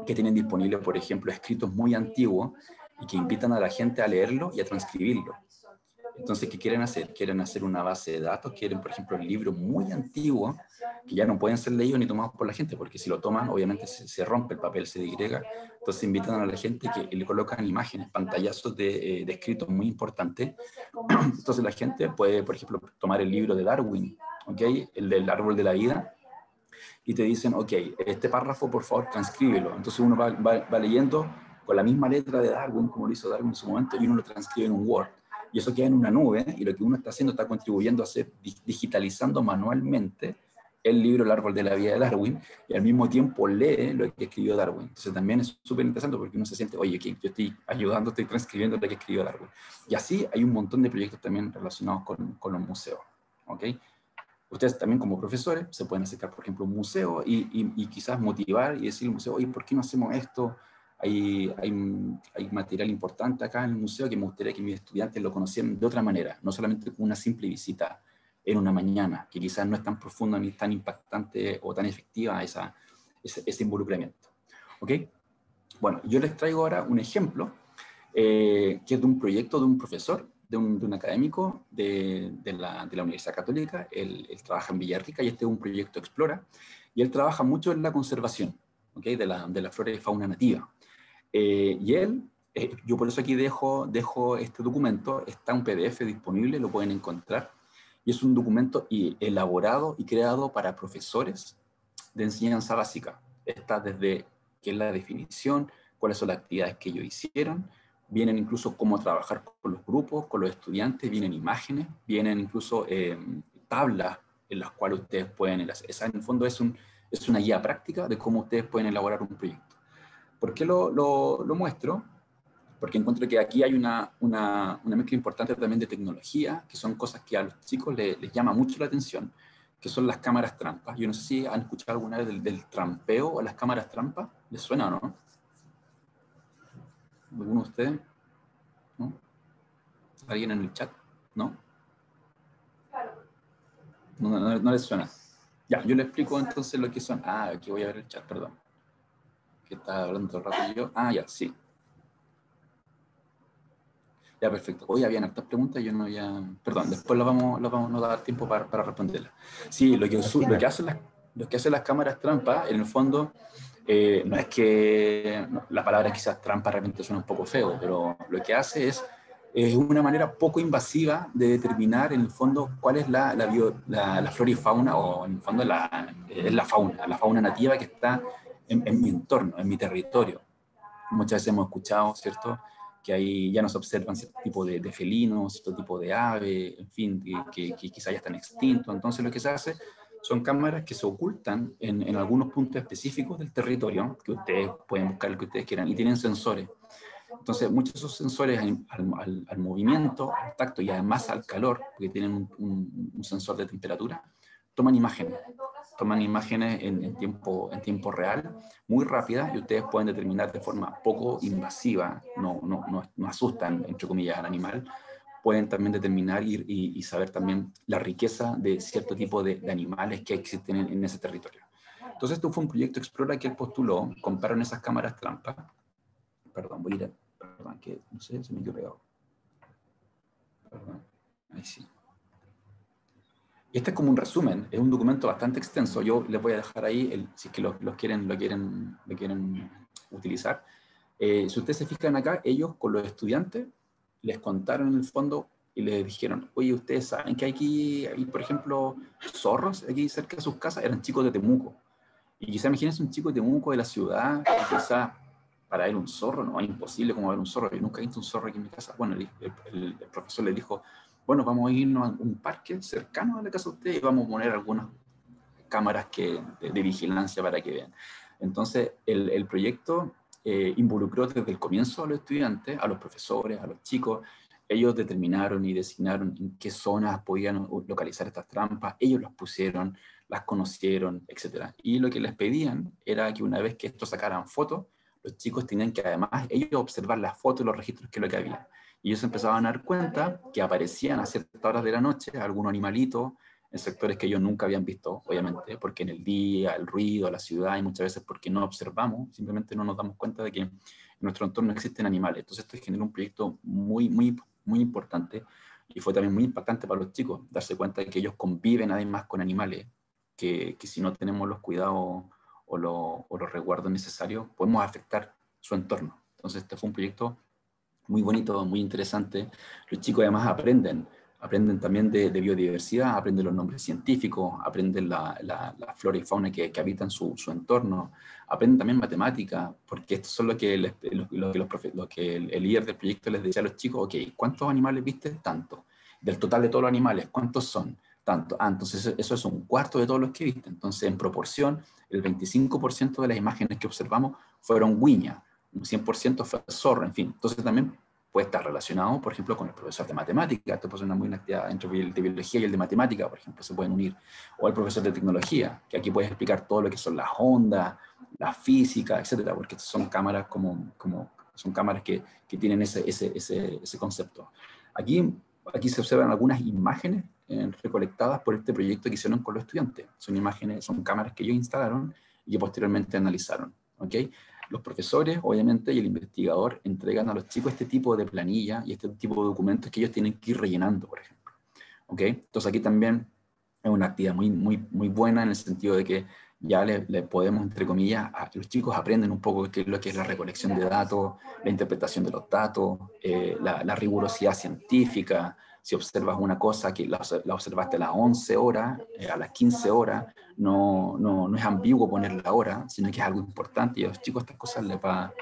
que tienen disponibles, por ejemplo, escritos muy antiguos y que invitan a la gente a leerlo y a transcribirlo. Entonces, ¿qué quieren hacer? Quieren hacer una base de datos, quieren, por ejemplo, libros muy antiguos que ya no pueden ser leídos ni tomados por la gente, porque si lo toman, obviamente se rompe el papel, se degrega. Entonces, invitan a la gente que le colocan imágenes, pantallazos de escritos muy importantes. Entonces, la gente puede, por ejemplo, tomar el libro de Darwin, ¿okay? El del árbol de la vida, y te dicen, ok, este párrafo, por favor, transcríbelo. Entonces, uno va leyendo con la misma letra de Darwin, como lo hizo Darwin en su momento, y uno lo transcribe en un Word. Y eso queda en una nube, y lo que uno está haciendo está contribuyendo a hacer, digitalizando manualmente el libro El árbol de la vida de Darwin, y al mismo tiempo lee lo que escribió Darwin. Entonces también es súper interesante porque uno se siente, oye, que yo estoy ayudando, estoy transcribiendo lo que escribió Darwin. Y así hay un montón de proyectos también relacionados con los museos. ¿Ok? Ustedes también como profesores se pueden acercar, por ejemplo, a un museo y quizás motivar y decirle al museo, oye, ¿por qué no hacemos esto? Hay material importante acá en el museo que me gustaría que mis estudiantes lo conocieran de otra manera, no solamente con una simple visita en una mañana, que quizás no es tan profunda ni tan impactante o tan efectiva ese involucramiento. ¿Ok? Bueno, yo les traigo ahora un ejemplo que es de un proyecto de un profesor, de un académico de la Universidad Católica. Él trabaja en Villarrica y este es un proyecto Explora, y él trabaja mucho en la conservación, ¿okay? de la flora y fauna nativa. Y él, yo por eso aquí dejo este documento, está un PDF disponible, lo pueden encontrar, y es un documento elaborado y creado para profesores de enseñanza básica. Está desde qué es la definición, cuáles son las actividades que ellos hicieron, vienen incluso cómo trabajar con los grupos, con los estudiantes, vienen imágenes, vienen incluso tablas en las cuales ustedes pueden, esa en el fondo es una guía práctica de cómo ustedes pueden elaborar un proyecto. ¿Por qué lo muestro? Porque encuentro que aquí hay una mezcla importante también de tecnología, que son cosas que a los chicos les llama mucho la atención, que son las cámaras trampas. Yo no sé si han escuchado alguna vez del trampeo o las cámaras trampas. ¿Les suena o no? ¿Alguno de ustedes? ¿No? ¿Alguien en el chat? ¿No? No les suena. Ya, yo les explico entonces lo que son. Ah, aquí voy a ver el chat, perdón. Que estaba hablando todo el rato yo. Ah, ya, sí. Ya, perfecto. Hoy habían hartas preguntas y yo no había... Perdón, después nos va a dar tiempo para responderlas. Sí, lo que hacen las cámaras trampa, en el fondo, no es que... No, la palabra quizás trampa realmente suena un poco feo, pero lo que hace es Es una manera poco invasiva de determinar en el fondo cuál es la flora y fauna, o en el fondo es la fauna nativa que está en mi entorno, en mi territorio. Muchas veces hemos escuchado, ¿cierto?, que ahí ya no se observan cierto tipo de felinos, cierto tipo de ave, en fin, que quizá ya están extintos. Entonces lo que se hace son cámaras que se ocultan en algunos puntos específicos del territorio, que ustedes pueden buscar lo que ustedes quieran, y tienen sensores. Entonces, muchos de esos sensores al movimiento, al tacto y además al calor, porque tienen un sensor de temperatura, toman imágenes en tiempo real, muy rápidas, y ustedes pueden determinar de forma poco invasiva, no asustan, entre comillas, al animal. Pueden también determinar y saber también la riqueza de cierto tipo de animales que existen en ese territorio. Entonces, esto fue un proyecto Explora que él postuló, compraron esas cámaras trampa. Perdón, voy a ir perdón, que no sé, se me quedó pegado. Perdón, ahí sí. Y este es como un resumen, es un documento bastante extenso. Yo les voy a dejar ahí, si es que lo quieren utilizar. Si ustedes se fijan acá, ellos con los estudiantes les contaron en el fondo y les dijeron, oye, ustedes saben que hay, por ejemplo, zorros aquí cerca de sus casas. Eran chicos de Temuco. Y quizá imagínense un chico de Temuco de la ciudad, y quizá para ver un zorro, no, es imposible como ver un zorro. Yo nunca he visto un zorro aquí en mi casa. Bueno, el profesor le dijo, bueno, vamos a irnos a un parque cercano a la casa de ustedes y vamos a poner algunas cámaras de vigilancia para que vean. Entonces, el proyecto involucró desde el comienzo a los estudiantes, a los profesores, a los chicos. Ellos determinaron y designaron en qué zonas podían localizar estas trampas. Ellos las pusieron, las conocieron, etc. Y lo que les pedían era que una vez que estos sacaran fotos, los chicos tenían que además ellos observar las fotos y los registros que es lo que había. Y ellos empezaban a dar cuenta que aparecían a ciertas horas de la noche algunos animalitos en sectores que ellos nunca habían visto, obviamente, porque en el día, el ruido, la ciudad, y muchas veces porque no observamos, simplemente no nos damos cuenta de que en nuestro entorno existen animales. Entonces esto generó un proyecto muy importante, y fue también muy impactante para los chicos, darse cuenta de que ellos conviven además con animales, que si no tenemos los cuidados o los resguardos necesarios, podemos afectar su entorno. Entonces este fue un proyecto muy bonito, muy interesante. Los chicos además aprenden también de biodiversidad, aprenden los nombres científicos, aprenden la flora y fauna que habitan su entorno, aprenden también matemática, porque esto es lo que el líder del proyecto les decía a los chicos: ok, ¿cuántos animales viste? Tanto. Del total de todos los animales, ¿cuántos son? Tanto. Entonces eso es un cuarto de todos los que viste. Entonces, en proporción, el 25% de las imágenes que observamos fueron guiñas, un 100% fue zorro, en fin. Entonces también puede estar relacionado, por ejemplo, con el profesor de matemática. Esto puede ser una muy buena actividad entre el de biología y el de matemática, por ejemplo, se pueden unir. O el profesor de tecnología, que aquí puede explicar todo lo que son las ondas, la física, etcétera, porque son cámaras son cámaras que tienen ese concepto. Aquí se observan algunas imágenes recolectadas por este proyecto que hicieron con los estudiantes. Son cámaras que ellos instalaron y que posteriormente analizaron. ¿Okay? Los profesores, obviamente, y el investigador entregan a los chicos este tipo de planilla y este tipo de documentos que ellos tienen que ir rellenando, por ejemplo. ¿Okay? Entonces aquí también es una actividad muy buena, en el sentido de que ya le podemos, entre comillas, los chicos aprenden un poco qué es lo que es la recolección de datos, la interpretación de los datos, la rigurosidad científica. Si observas una cosa que la observaste a las 11 horas, a las 15 horas, no es ambiguo poner la hora, sino que es algo importante, y a los chicos estas cosas les va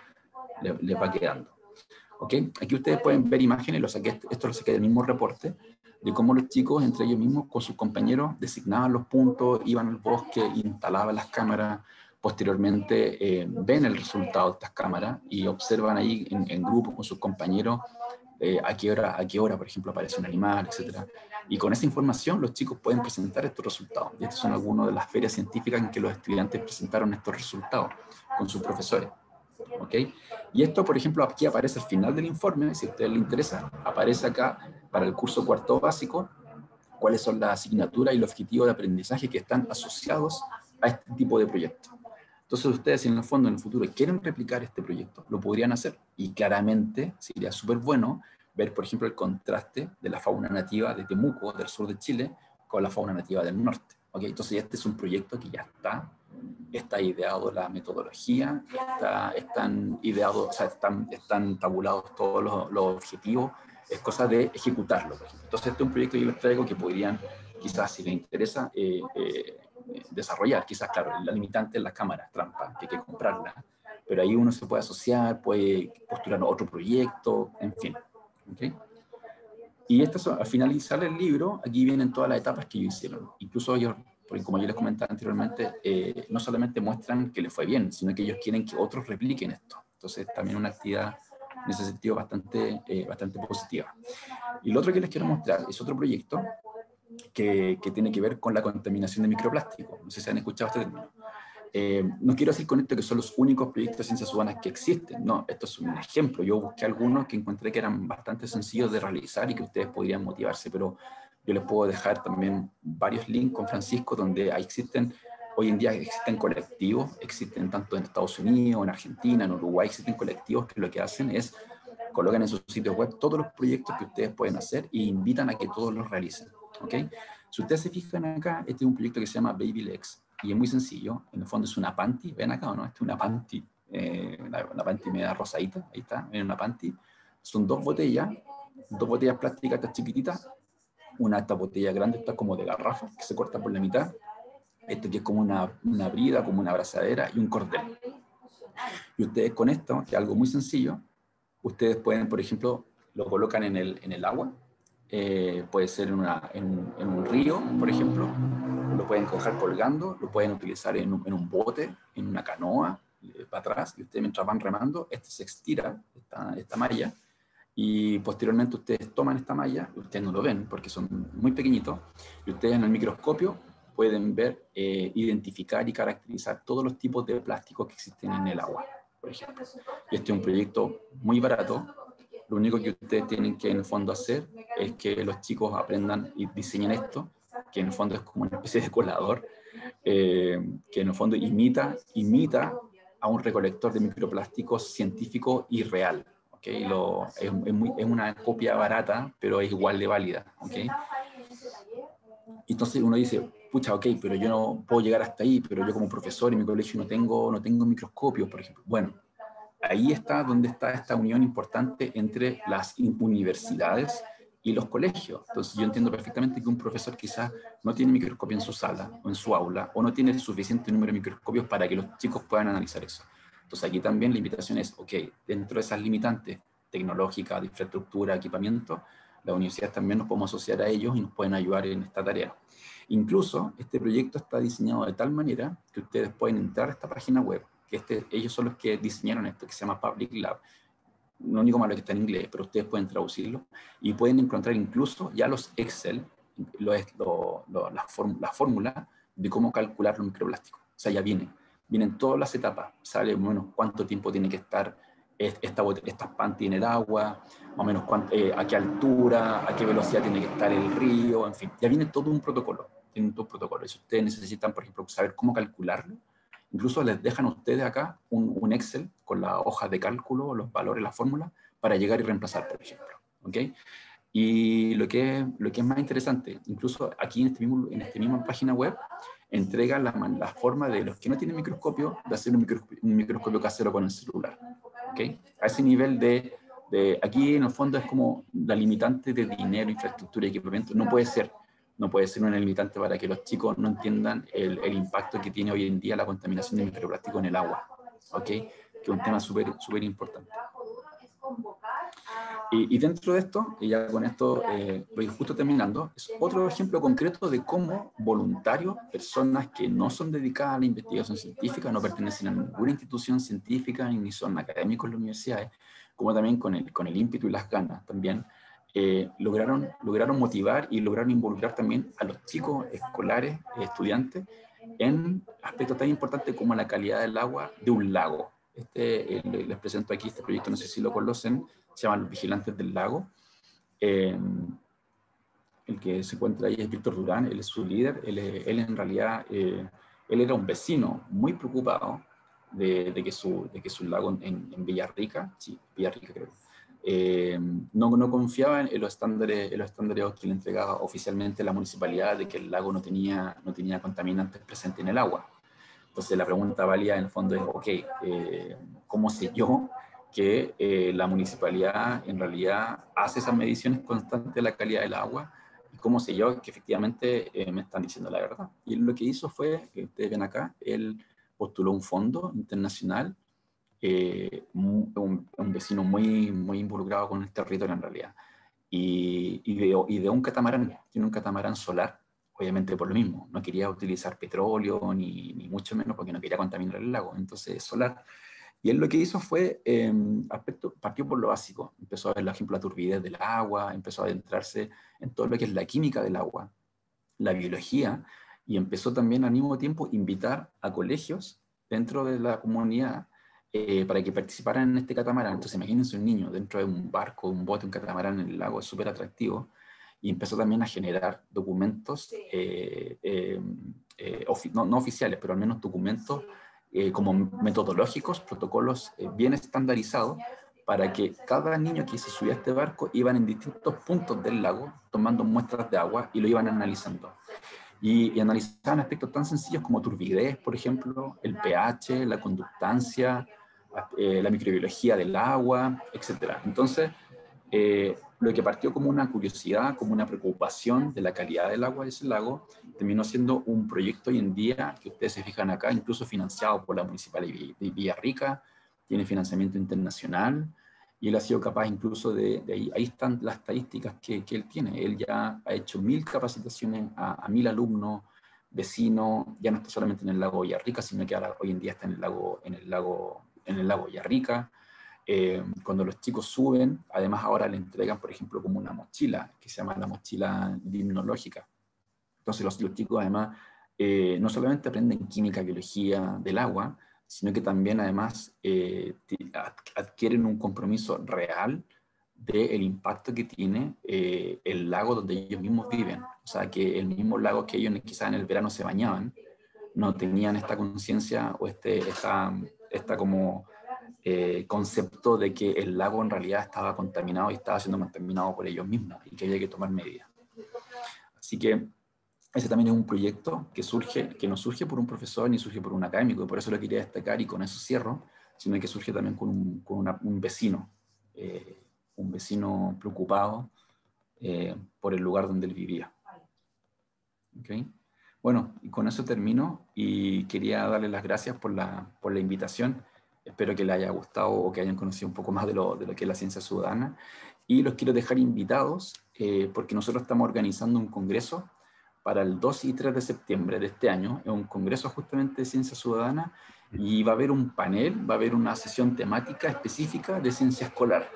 quedando. ¿Okay? Aquí ustedes pueden ver imágenes, esto lo saqué del mismo reporte, de cómo los chicos, entre ellos mismos, con sus compañeros, designaban los puntos, iban al bosque, instalaban las cámaras, posteriormente ven el resultado de estas cámaras y observan ahí en grupo con sus compañeros a qué hora, por ejemplo, aparece un animal, etc. Y con esa información los chicos pueden presentar estos resultados. Y estas son algunas de las ferias científicas en que los estudiantes presentaron estos resultados con sus profesores. ¿Okay? Y esto, por ejemplo, aquí aparece al final del informe, si a ustedes les interesa, aparece acá para el curso cuarto básico, cuáles son las asignaturas y los objetivos de aprendizaje que están asociados a este tipo de proyectos. Entonces ustedes, en el fondo, en el futuro, quieren replicar este proyecto, lo podrían hacer, y claramente sería súper bueno ver, por ejemplo, el contraste de la fauna nativa de Temuco, del sur de Chile, con la fauna nativa del norte. ¿Okay? Entonces este es un proyecto que ya está ideado la metodología, están ideados, o sea, están tabulados todos los objetivos, es cosa de ejecutarlo. Entonces este es un proyecto que yo les traigo que podrían, quizás si les interesa, desarrollar. Quizás, claro, la limitante es la cámara trampa, que hay que comprarla, pero ahí uno se puede asociar, puede postular otro proyecto, en fin. ¿Okay? Y al finalizar el libro, aquí vienen todas las etapas que ellos hicieron. Incluso ellos, porque como yo les comentaba anteriormente, no solamente muestran que les fue bien, sino que ellos quieren que otros repliquen esto. Entonces también una actividad en ese sentido bastante positiva. Y lo otro que les quiero mostrar es otro proyecto que tiene que ver con la contaminación de microplástico. No sé si han escuchado este término. No quiero decir con esto que son los únicos proyectos de ciencias humanas que existen, no, esto es un ejemplo. Yo busqué algunos que encontré que eran bastante sencillos de realizar y que ustedes podrían motivarse, pero yo les puedo dejar también varios links con Francisco donde existen, hoy en día existen colectivos, existen tanto en Estados Unidos, en Argentina, en Uruguay, existen colectivos que lo que hacen es colocan en sus sitios web todos los proyectos que ustedes pueden hacer e invitan a que todos los realicen. ¿Okay? Si ustedes se fijan acá, este es un proyecto que se llama Baby Legs y es muy sencillo. En el fondo es una panty, ven acá, ¿no? Este es una panty, una panty media rosadita, ahí está, ven una panty. Son dos botellas plásticas estas chiquititas. Una esta botella grande, está como de garrafa, que se corta por la mitad. Esto que es como una brida, como una abrazadera y un cordel. Y ustedes con esto, que es algo muy sencillo, ustedes pueden, por ejemplo, lo colocan en el agua, puede ser en un río, por ejemplo, lo pueden dejar colgando, lo pueden utilizar en un bote, en una canoa, para atrás, y ustedes mientras van remando, se estira, esta malla, y posteriormente ustedes toman esta malla, ustedes no lo ven porque son muy pequeñitos, y ustedes en el microscopio pueden ver, identificar y caracterizar todos los tipos de plásticos que existen en el agua, por ejemplo. Y este es un proyecto muy barato. Lo único que ustedes tienen que en el fondo hacer es que los chicos aprendan y diseñen esto, que en el fondo es como una especie de colador, que en el fondo imita a un recolector de microplásticos científico y real. ¿Okay? Es una copia barata, pero es igual de válida. ¿Okay? Entonces uno dice, pucha, ok, pero yo no puedo llegar hasta ahí, pero yo como profesor en mi colegio no tengo microscopios, por ejemplo. Bueno, ahí está donde está esta unión importante entre las universidades y los colegios. Entonces yo entiendo perfectamente que un profesor quizás no tiene microscopio en su sala o en su aula, o no tiene el suficiente número de microscopios para que los chicos puedan analizar eso. Entonces aquí también la invitación es, ok, dentro de esas limitantes tecnológicas, de infraestructura, equipamiento, las universidades también nos podemos asociar a ellos y nos pueden ayudar en esta tarea. Incluso este proyecto está diseñado de tal manera que ustedes pueden entrar a esta página web, que ellos son los que diseñaron esto, que se llama Public Lab. Lo único malo es que está en inglés, pero ustedes pueden traducirlo y pueden encontrar incluso ya los Excel, la fórmula de cómo calcular los microplásticos. O sea, ya vienen todas las etapas, sale más o menos cuánto tiempo tiene que estar estas panty en el agua, más o menos a qué altura, a qué velocidad tiene que estar el río, en fin, ya viene todo un protocolo. Tienen todo un protocolo. Y si ustedes necesitan, por ejemplo, saber cómo calcularlo, incluso les dejan a ustedes acá un Excel con las hojas de cálculo, los valores, las fórmulas, para llegar y reemplazar, por ejemplo. ¿Okay? Y lo que es más interesante, incluso aquí en esta misma página web, entrega la forma de los que no tienen microscopio, de hacer un microscopio casero con el celular. ¿Okay? A ese nivel aquí en el fondo es como la limitante de dinero, infraestructura y equipamiento. No puede ser una limitante para que los chicos no entiendan el impacto que tiene hoy en día la contaminación de microplástico en el agua. ¿Okay? Que es un tema súper importante. Y dentro de esto, y ya con esto voy justo terminando, es otro ejemplo concreto de cómo voluntarios, personas que no son dedicadas a la investigación científica, no pertenecen a ninguna institución científica, ni son académicos en las universidades, como también con el ímpetu y las ganas también, lograron motivar y lograron involucrar también a los chicos escolares, estudiantes, en aspectos tan importantes como la calidad del agua de un lago. Les presento aquí este proyecto, no sé si lo conocen, se llaman Los Vigilantes del Lago. El que se encuentra ahí es Víctor Durán, él es su líder. Él en realidad, él era un vecino muy preocupado de que su lago en Villarrica, sí, Villarrica creo, no confiaba en los estándares que le entregaba oficialmente la municipalidad de que el lago no tenía contaminantes presentes en el agua. Entonces la pregunta válida en el fondo es, ok, ¿cómo sé yo que la municipalidad en realidad hace esas mediciones constantes de la calidad del agua y cómo sé yo que efectivamente me están diciendo la verdad. Y lo que hizo fue, que ustedes ven acá, él postuló un fondo internacional, un vecino muy involucrado con el territorio en realidad, y de un catamarán, tiene un catamarán solar, obviamente por lo mismo, no quería utilizar petróleo ni mucho menos porque no quería contaminar el lago, entonces solar. Y él lo que hizo fue, partió por lo básico, empezó a ver, por ejemplo, la turbidez del agua, empezó a adentrarse en todo lo que es la química del agua, la biología, y empezó también al mismo tiempo a invitar a colegios dentro de la comunidad para que participaran en este catamarán. Entonces imagínense un niño dentro de un barco, un bote, un catamarán en el lago, es súper atractivo, y empezó también a generar documentos, no oficiales, pero al menos documentos como metodológicos, protocolos bien estandarizados, para que cada niño que se subía a este barco iban en distintos puntos del lago tomando muestras de agua y lo iban analizando. Y analizaban aspectos tan sencillos como turbidez, por ejemplo, el pH, la conductancia, la microbiología del agua, etc. Entonces, lo que partió como una curiosidad, como una preocupación de la calidad del agua de ese lago, terminó siendo un proyecto hoy en día, que ustedes se fijan acá, incluso financiado por la Municipalidad de Villarrica, tiene financiamiento internacional, y él ha sido capaz incluso ahí están las estadísticas que él tiene. Él ya ha hecho 1000 capacitaciones a 1000 alumnos, vecinos, ya no está solamente en el lago Villarrica, sino que ahora, hoy en día está en el lago Villarrica. Cuando los chicos suben, además ahora le entregan, por ejemplo, como una mochila, que se llama la mochila limnológica. Entonces los chicos además no solamente aprenden química, biología del agua, sino que también además adquieren un compromiso real del impacto que tiene el lago donde ellos mismos viven. O sea, que el mismo lago que ellos quizás en el verano se bañaban, no tenían esta conciencia o esta como concepto de que el lago en realidad estaba contaminado y estaba siendo contaminado por ellos mismos y que había que tomar medidas. Así que ese también es un proyecto que no surge por un profesor ni surge por un académico, y por eso lo quería destacar y con eso cierro, sino que surge también con un vecino preocupado por el lugar donde él vivía. ¿Okay? Bueno, y con eso termino y quería darle las gracias por la invitación. Espero que les haya gustado o que hayan conocido un poco más de lo que es la ciencia ciudadana. Y los quiero dejar invitados porque nosotros estamos organizando un congreso para el 2 y 3 de septiembre de este año. Es un congreso justamente de ciencia ciudadana y va a haber un panel, va a haber una sesión temática específica de ciencia escolar,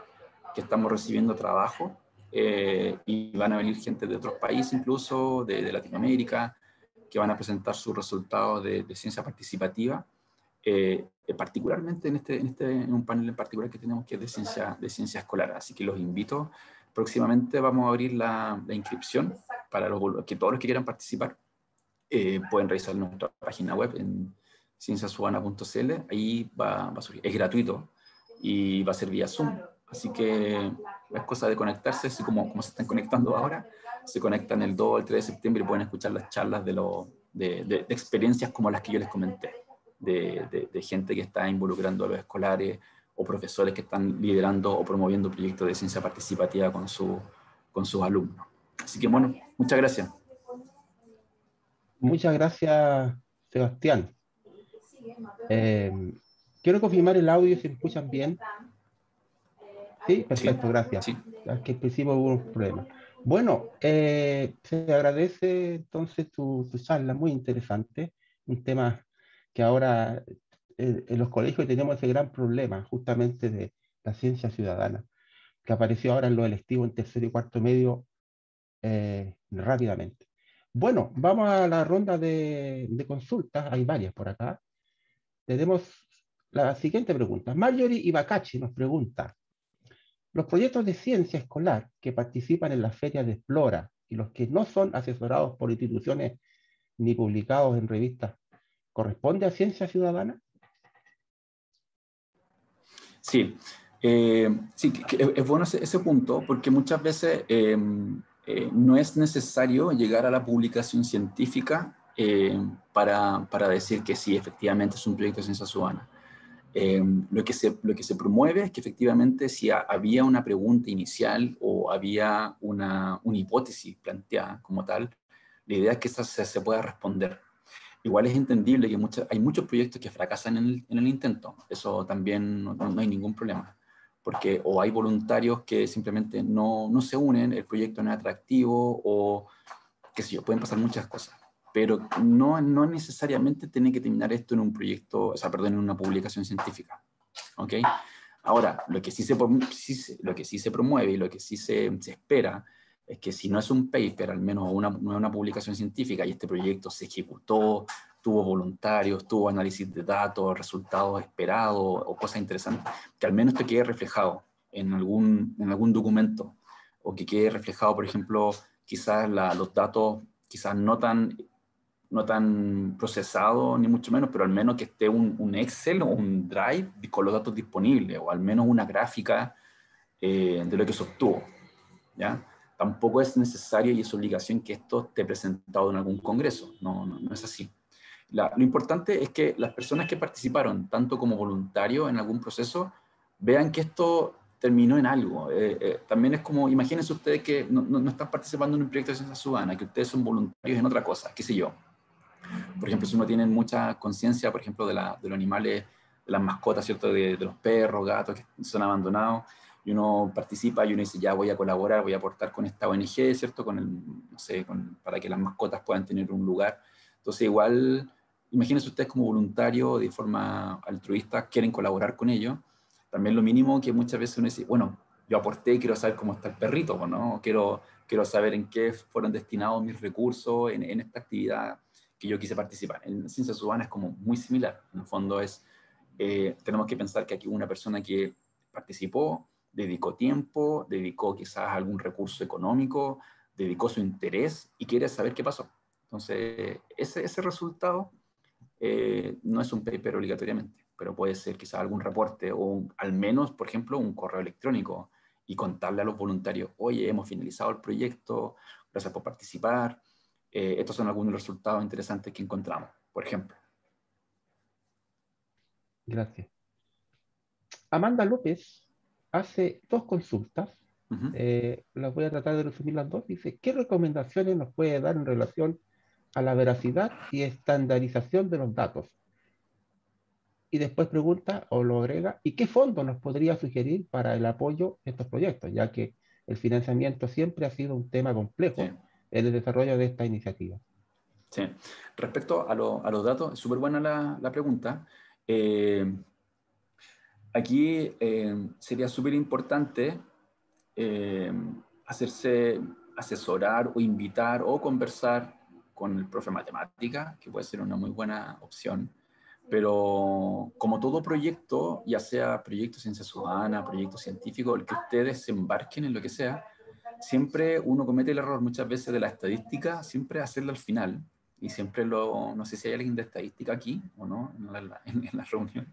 que estamos recibiendo trabajo y van a venir gente de otros países, incluso de Latinoamérica, que van a presentar sus resultados de ciencia participativa, particularmente en un panel en particular que tenemos que es de ciencia escolar. Así que los invito. Próximamente vamos a abrir la inscripción para que todos los que quieran participar pueden revisar nuestra página web en cienciasuana.cl. Ahí va a subir. Es gratuito y va a ser vía Zoom. Así que es cosa de conectarse, así como se están conectando ahora. Se conectan el 2 o el 3 de septiembre y pueden escuchar las charlas de experiencias como las que yo les comenté, de gente que está involucrando a los escolares o profesores que están liderando o promoviendo proyectos de ciencia participativa con sus alumnos. Así que bueno, muchas gracias. Muchas gracias, Sebastián. Quiero confirmar el audio, si me escuchan bien. Sí, perfecto, Sí, gracias. sí. Es que al principio hubo un problema. Bueno, se agradece entonces tu charla, muy interesante. Un tema que ahora en los colegios tenemos ese gran problema, justamente de la ciencia ciudadana, que apareció ahora en lo electivo en tercero y cuarto medio rápidamente. Bueno, vamos a la ronda de consultas. Hay varias por acá. Tenemos la siguiente pregunta. Marjorie Ibakachi nos pregunta: los proyectos de ciencia escolar que participan en las ferias de Explora y los que no son asesorados por instituciones ni publicados en revistas, ¿corresponde a ciencia ciudadana? Sí, sí, es bueno ese punto porque muchas veces no es necesario llegar a la publicación científica para decir que sí, efectivamente es un proyecto de ciencia ciudadana. Lo que se promueve es que efectivamente si había una pregunta inicial o había una hipótesis planteada como tal, la idea es que esa se pueda responder. Igual es entendible que hay muchos proyectos que fracasan en el intento. Eso también no hay ningún problema. Porque o hay voluntarios que simplemente no se unen, el proyecto no es atractivo, o qué sé yo, pueden pasar muchas cosas. Pero no necesariamente tiene que terminar esto en un proyecto, o sea, perdón, en una publicación científica. ¿Ok? Ahora, lo que sí se promueve y lo que sí se espera es que si no es un paper, al menos una publicación científica, y este proyecto se ejecutó, tuvo voluntarios, tuvo análisis de datos, resultados esperados o cosas interesantes, que al menos te quede reflejado en algún documento, o que quede reflejado, por ejemplo, quizás los datos, quizás no tan procesado, ni mucho menos, pero al menos que esté un Excel o un Drive con los datos disponibles, o al menos una gráfica de lo que se obtuvo, ¿ya? Tampoco es necesario y es obligación que esto esté presentado en algún congreso, no es así. Lo importante es que las personas que participaron, tanto como voluntarios en algún proceso, vean que esto terminó en algo. También es como, imagínense ustedes que no están participando en un proyecto de ciencia ciudadana, que ustedes son voluntarios en otra cosa, qué sé yo. Por ejemplo, si uno tiene mucha conciencia, por ejemplo, de los animales, de las mascotas, ¿cierto? De los perros, gatos que son abandonados, y uno participa y uno dice, ya voy a colaborar, voy a aportar con esta ONG, ¿cierto? No sé, para que las mascotas puedan tener un lugar. Entonces, igual, imagínense ustedes como voluntarios, de forma altruista, quieren colaborar con ellos. También lo mínimo que muchas veces uno dice, bueno, yo aporté, quiero saber cómo está el perrito, ¿no? Quiero saber en qué fueron destinados mis recursos en esta actividad que yo quise participar. En ciencias urbanas es como muy similar. En el fondo tenemos que pensar que aquí una persona que participó, dedicó tiempo, dedicó quizás algún recurso económico, dedicó su interés y quiere saber qué pasó. Entonces, ese resultado no es un paper obligatoriamente, pero puede ser quizás algún reporte o al menos, por ejemplo, un correo electrónico y contarle a los voluntarios, oye, hemos finalizado el proyecto, gracias por participar, estos son algunos de los resultados interesantes que encontramos, por ejemplo. Gracias. Amanda López hace dos consultas. Las voy a tratar de resumir las dos. Dice, ¿qué recomendaciones nos puede dar en relación a la veracidad y estandarización de los datos? Y después pregunta o lo agrega, ¿y qué fondo nos podría sugerir para el apoyo de estos proyectos? Ya que el financiamiento siempre ha sido un tema complejo Sí. en el desarrollo de esta iniciativa. Sí. Respecto a los datos, es súper buena la pregunta. Aquí sería súper importante hacerse asesorar o invitar o conversar con el profe de matemática, que puede ser una muy buena opción. Pero como todo proyecto, ya sea proyecto de ciencia ciudadana, proyecto científico, el que ustedes se embarquen en lo que sea, siempre uno comete el error muchas veces de la estadística, siempre hacerlo al final. Y siempre no sé si hay alguien de estadística aquí o no, en la reunión.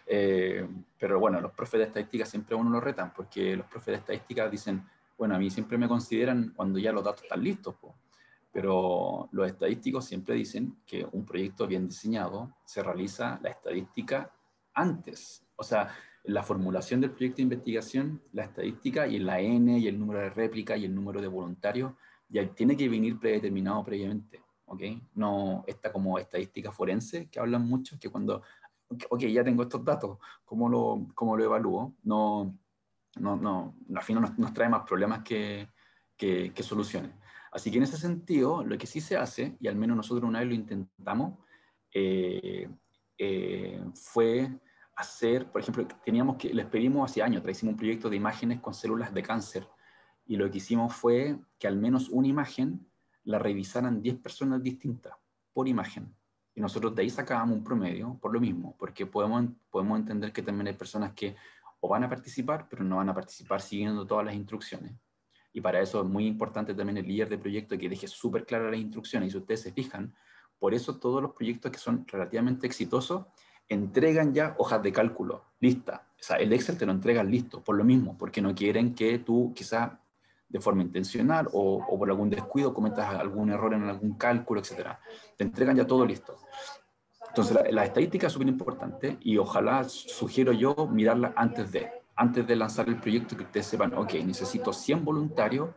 Pero bueno, los profes de estadística siempre a uno lo retan, porque los profes de estadística dicen, bueno, a mí siempre me consideran cuando ya los datos están listos, po. Pero los estadísticos siempre dicen que un proyecto bien diseñado se realiza la estadística antes. O sea, en la formulación del proyecto de investigación, la estadística y la N y el número de réplica y el número de voluntarios ya tiene que venir predeterminado previamente. ¿Ok? No esta como estadística forense que hablan mucho, que cuando, ok, ya tengo estos datos, ¿cómo lo evalúo? Al final nos trae más problemas que soluciones. Así que en ese sentido, lo que sí se hace, y al menos nosotros una vez lo intentamos, fue hacer, por ejemplo, les pedimos hace años, hicimos un proyecto de imágenes con células de cáncer, y lo que hicimos fue que al menos una imagen la revisaran 10 personas distintas por imagen. Y nosotros de ahí sacábamos un promedio por lo mismo, porque podemos entender que también hay personas que o van a participar, pero no van a participar siguiendo todas las instrucciones. Y para eso es muy importante también el líder de proyecto que deje súper claras las instrucciones. Y si ustedes se fijan, por eso todos los proyectos que son relativamente exitosos entregan ya hojas de cálculo listas. O sea, el Excel te lo entregan listo, por lo mismo, porque no quieren que tú quizá de forma intencional o por algún descuido cometas algún error en algún cálculo, etc. Te entregan ya todo listo. Entonces, la estadística es súper importante y ojalá sugiero yo mirarla antes de lanzar el proyecto, que ustedes sepan, ok, necesito 100 voluntarios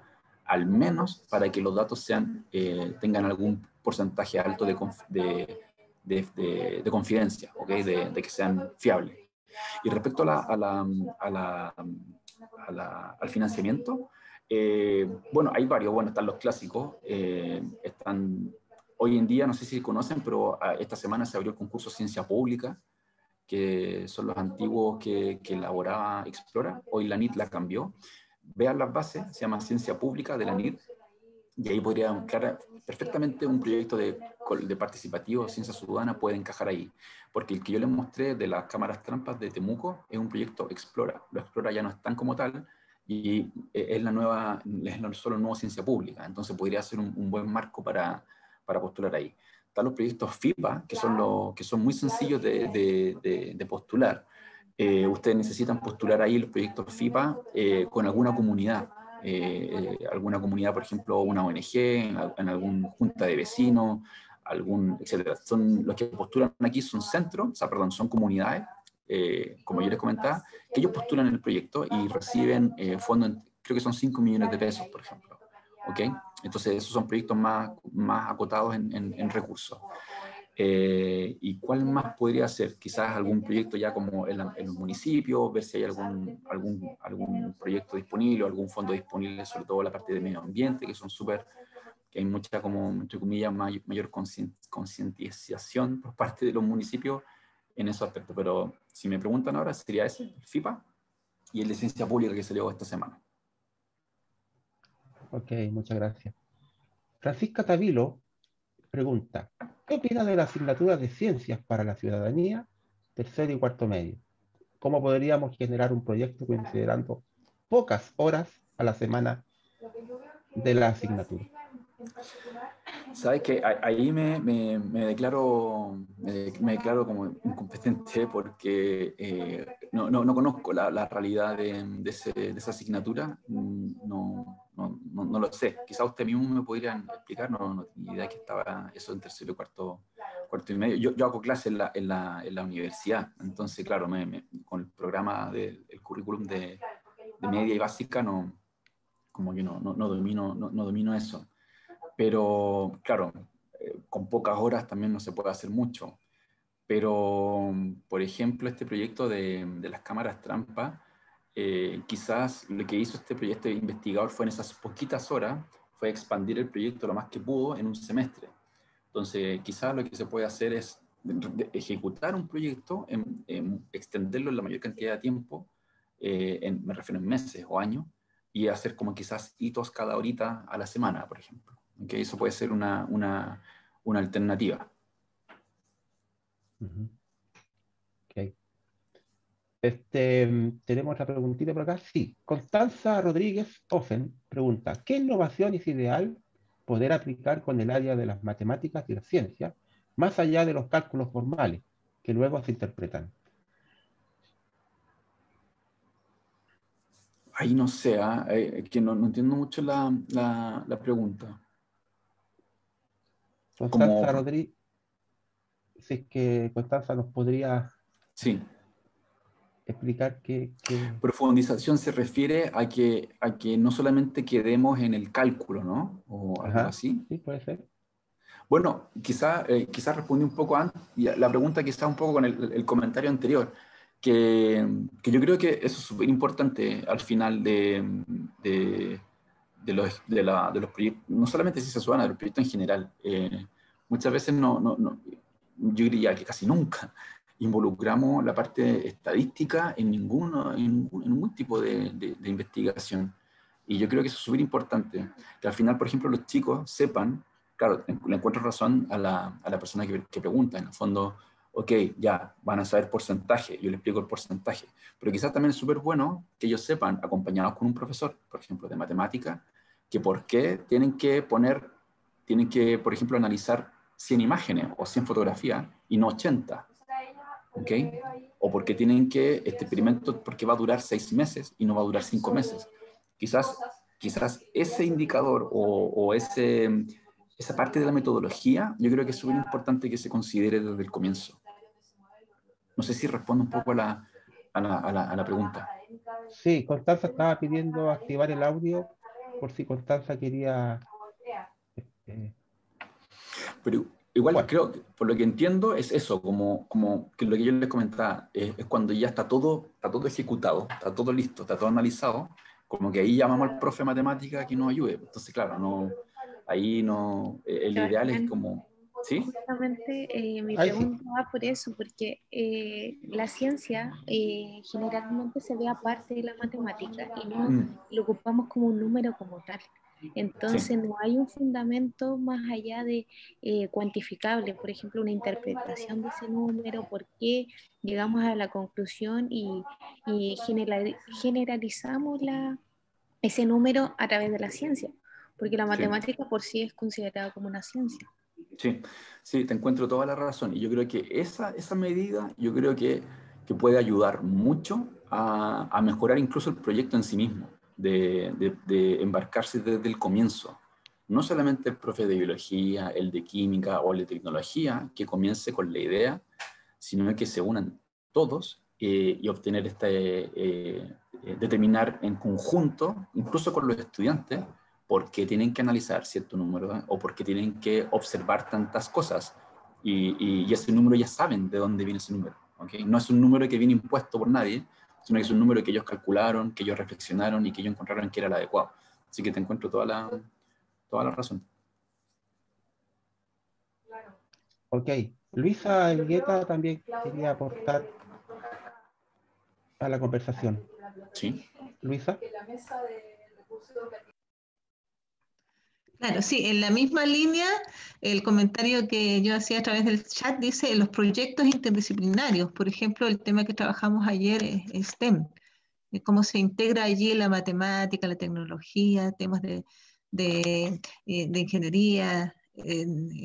al menos para que los datos tengan algún porcentaje alto de confidencia, ¿okay? De que sean fiables. Y respecto al financiamiento, bueno, hay varios, bueno, están los clásicos, hoy en día, no sé si conocen, pero esta semana se abrió el concurso Ciencia Pública, que son los antiguos que elaboraba Explora. Hoy la NIT la cambió. Vean las bases, se llama Ciencia Pública de la NIT, y ahí podría, claro, perfectamente un proyecto de participativo, ciencia ciudadana, puede encajar ahí. Porque el que yo les mostré de las cámaras trampas de Temuco es un proyecto Explora. Lo Explora ya no es tan como tal, y es solo nueva ciencia pública. Entonces podría ser un buen marco para postular ahí. Están los proyectos FIPA, que son muy sencillos de postular. Ustedes necesitan postular ahí los proyectos FIPA con alguna comunidad. Alguna comunidad, por ejemplo, una ONG, en alguna junta de vecinos, etcétera. Los que postulan aquí son centros, o sea, perdón, son comunidades, como yo les comentaba, que ellos postulan el proyecto y reciben fondos, creo que son 5 millones de pesos, por ejemplo. ¿Ok? Entonces, esos son proyectos más acotados en recursos. ¿Y cuál más podría ser? Quizás algún proyecto ya como en los municipios, ver si hay algún proyecto disponible o algún fondo disponible, sobre todo la parte de medio ambiente, que hay mucha, como, entre comillas, mayor concientización por parte de los municipios en esos aspectos. Pero si me preguntan ahora, sería ese, el FIPA, y el de Ciencia Pública que salió esta semana. Ok, muchas gracias. Francisca Tavilo pregunta, ¿qué opina de la asignatura de ciencias para la ciudadanía, tercero y cuarto medio? ¿Cómo podríamos generar un proyecto considerando pocas horas a la semana de la asignatura? Sabes que ahí me declaro como incompetente porque no conozco la realidad de esa asignatura, no lo sé. Quizás usted mismo me podrían explicar, no tenía idea que estaba eso en tercero y cuarto y medio. Yo hago clases en la universidad, entonces claro, con el programa del currículum de media y básica, como yo no domino eso. Pero, claro, con pocas horas también no se puede hacer mucho. Pero, por ejemplo, este proyecto de las cámaras trampa, quizás lo que hizo este investigador fue en esas poquitas horas, fue expandir el proyecto lo más que pudo en un semestre. Entonces, quizás lo que se puede hacer es ejecutar un proyecto, extenderlo en la mayor cantidad de tiempo, me refiero en meses o años, y hacer como quizás hitos cada horita a la semana, por ejemplo. ¿Okay? Eso puede ser una alternativa. Okay. Tenemos otra preguntita por acá. Sí, Constanza Rodríguez Offen pregunta, ¿qué innovación es ideal poder aplicar con el área de las matemáticas y la ciencia, más allá de los cálculos formales, que luego se interpretan? Ahí no sé, que no entiendo mucho la pregunta. Constanza Como, Rodríguez, si es que Constanza nos podría sí, explicar qué... profundización se refiere a que no solamente quedemos en el cálculo, ¿no? O algo Ajá, así. sí, puede ser. Bueno, quizá respondí un poco antes, y la pregunta quizá un poco con el comentario anterior, que yo creo que eso es súper importante al final de los proyectos, no solamente de ciencia ciudadana, de los proyectos en general. Muchas veces yo diría que casi nunca involucramos la parte estadística en ningún tipo de investigación. Y yo creo que eso es súper importante, que al final, por ejemplo, los chicos sepan, claro, le encuentro razón a la persona que pregunta, en el fondo, ok, ya, van a saber porcentaje, yo les explico el porcentaje, pero quizás también es súper bueno que ellos sepan, acompañados con un profesor, por ejemplo, de matemática, que por qué tienen que, por ejemplo, analizar 100 imágenes o 100 fotografías y no 80, ¿ok? O porque tienen que, este experimento, porque va a durar 6 meses y no va a durar 5 meses. Quizás ese indicador o esa parte de la metodología, yo creo que es súper importante que se considere desde el comienzo. No sé si respondo un poco a la pregunta. Sí, Constanza estaba pidiendo activar el audio por si Constanza quería... eh, Pero igual bueno, creo que, por lo que entiendo, es eso, como que lo que yo les comentaba, es cuando ya está todo ejecutado, está todo listo, está todo analizado, como que ahí llamamos al profe de matemática que nos ayude. Entonces, claro, no, ahí no, el ideal es Sebastián, como, ¿sí? justamente mi ahí sí. pregunta va por eso, porque la ciencia generalmente se ve aparte de la matemática y no Mm, lo ocupamos como un número como tal. sí, Entonces no hay un fundamento más allá de cuantificable, por ejemplo, una interpretación de ese número, por qué llegamos a la conclusión y generalizamos ese número a través de la ciencia, porque la sí. matemática por sí es considerada como una ciencia. Sí, sí, te encuentro toda la razón. Y yo creo que esa medida, yo creo que puede ayudar mucho a mejorar incluso el proyecto en sí mismo, de embarcarse desde el comienzo. No solamente el profe de biología, el de química o el de tecnología, que comience con la idea, sino que se unan todos y obtener determinar en conjunto, incluso con los estudiantes, por qué tienen que analizar cierto número o por qué tienen que observar tantas cosas. Y ese número ya saben de dónde viene ese número. ¿Okay? No es un número que viene impuesto por nadie, sino que es un número que ellos calcularon, que ellos reflexionaron y que ellos encontraron que era el adecuado. Así que te encuentro toda la razón. Ok. Luisa Elgueta también quería aportar a la conversación. ¿Sí? Luisa. Claro, sí, en la misma línea, el comentario que yo hacía a través del chat dice los proyectos interdisciplinarios, por ejemplo, el tema que trabajamos ayer es STEM, cómo se integra allí la matemática, la tecnología, temas de ingeniería,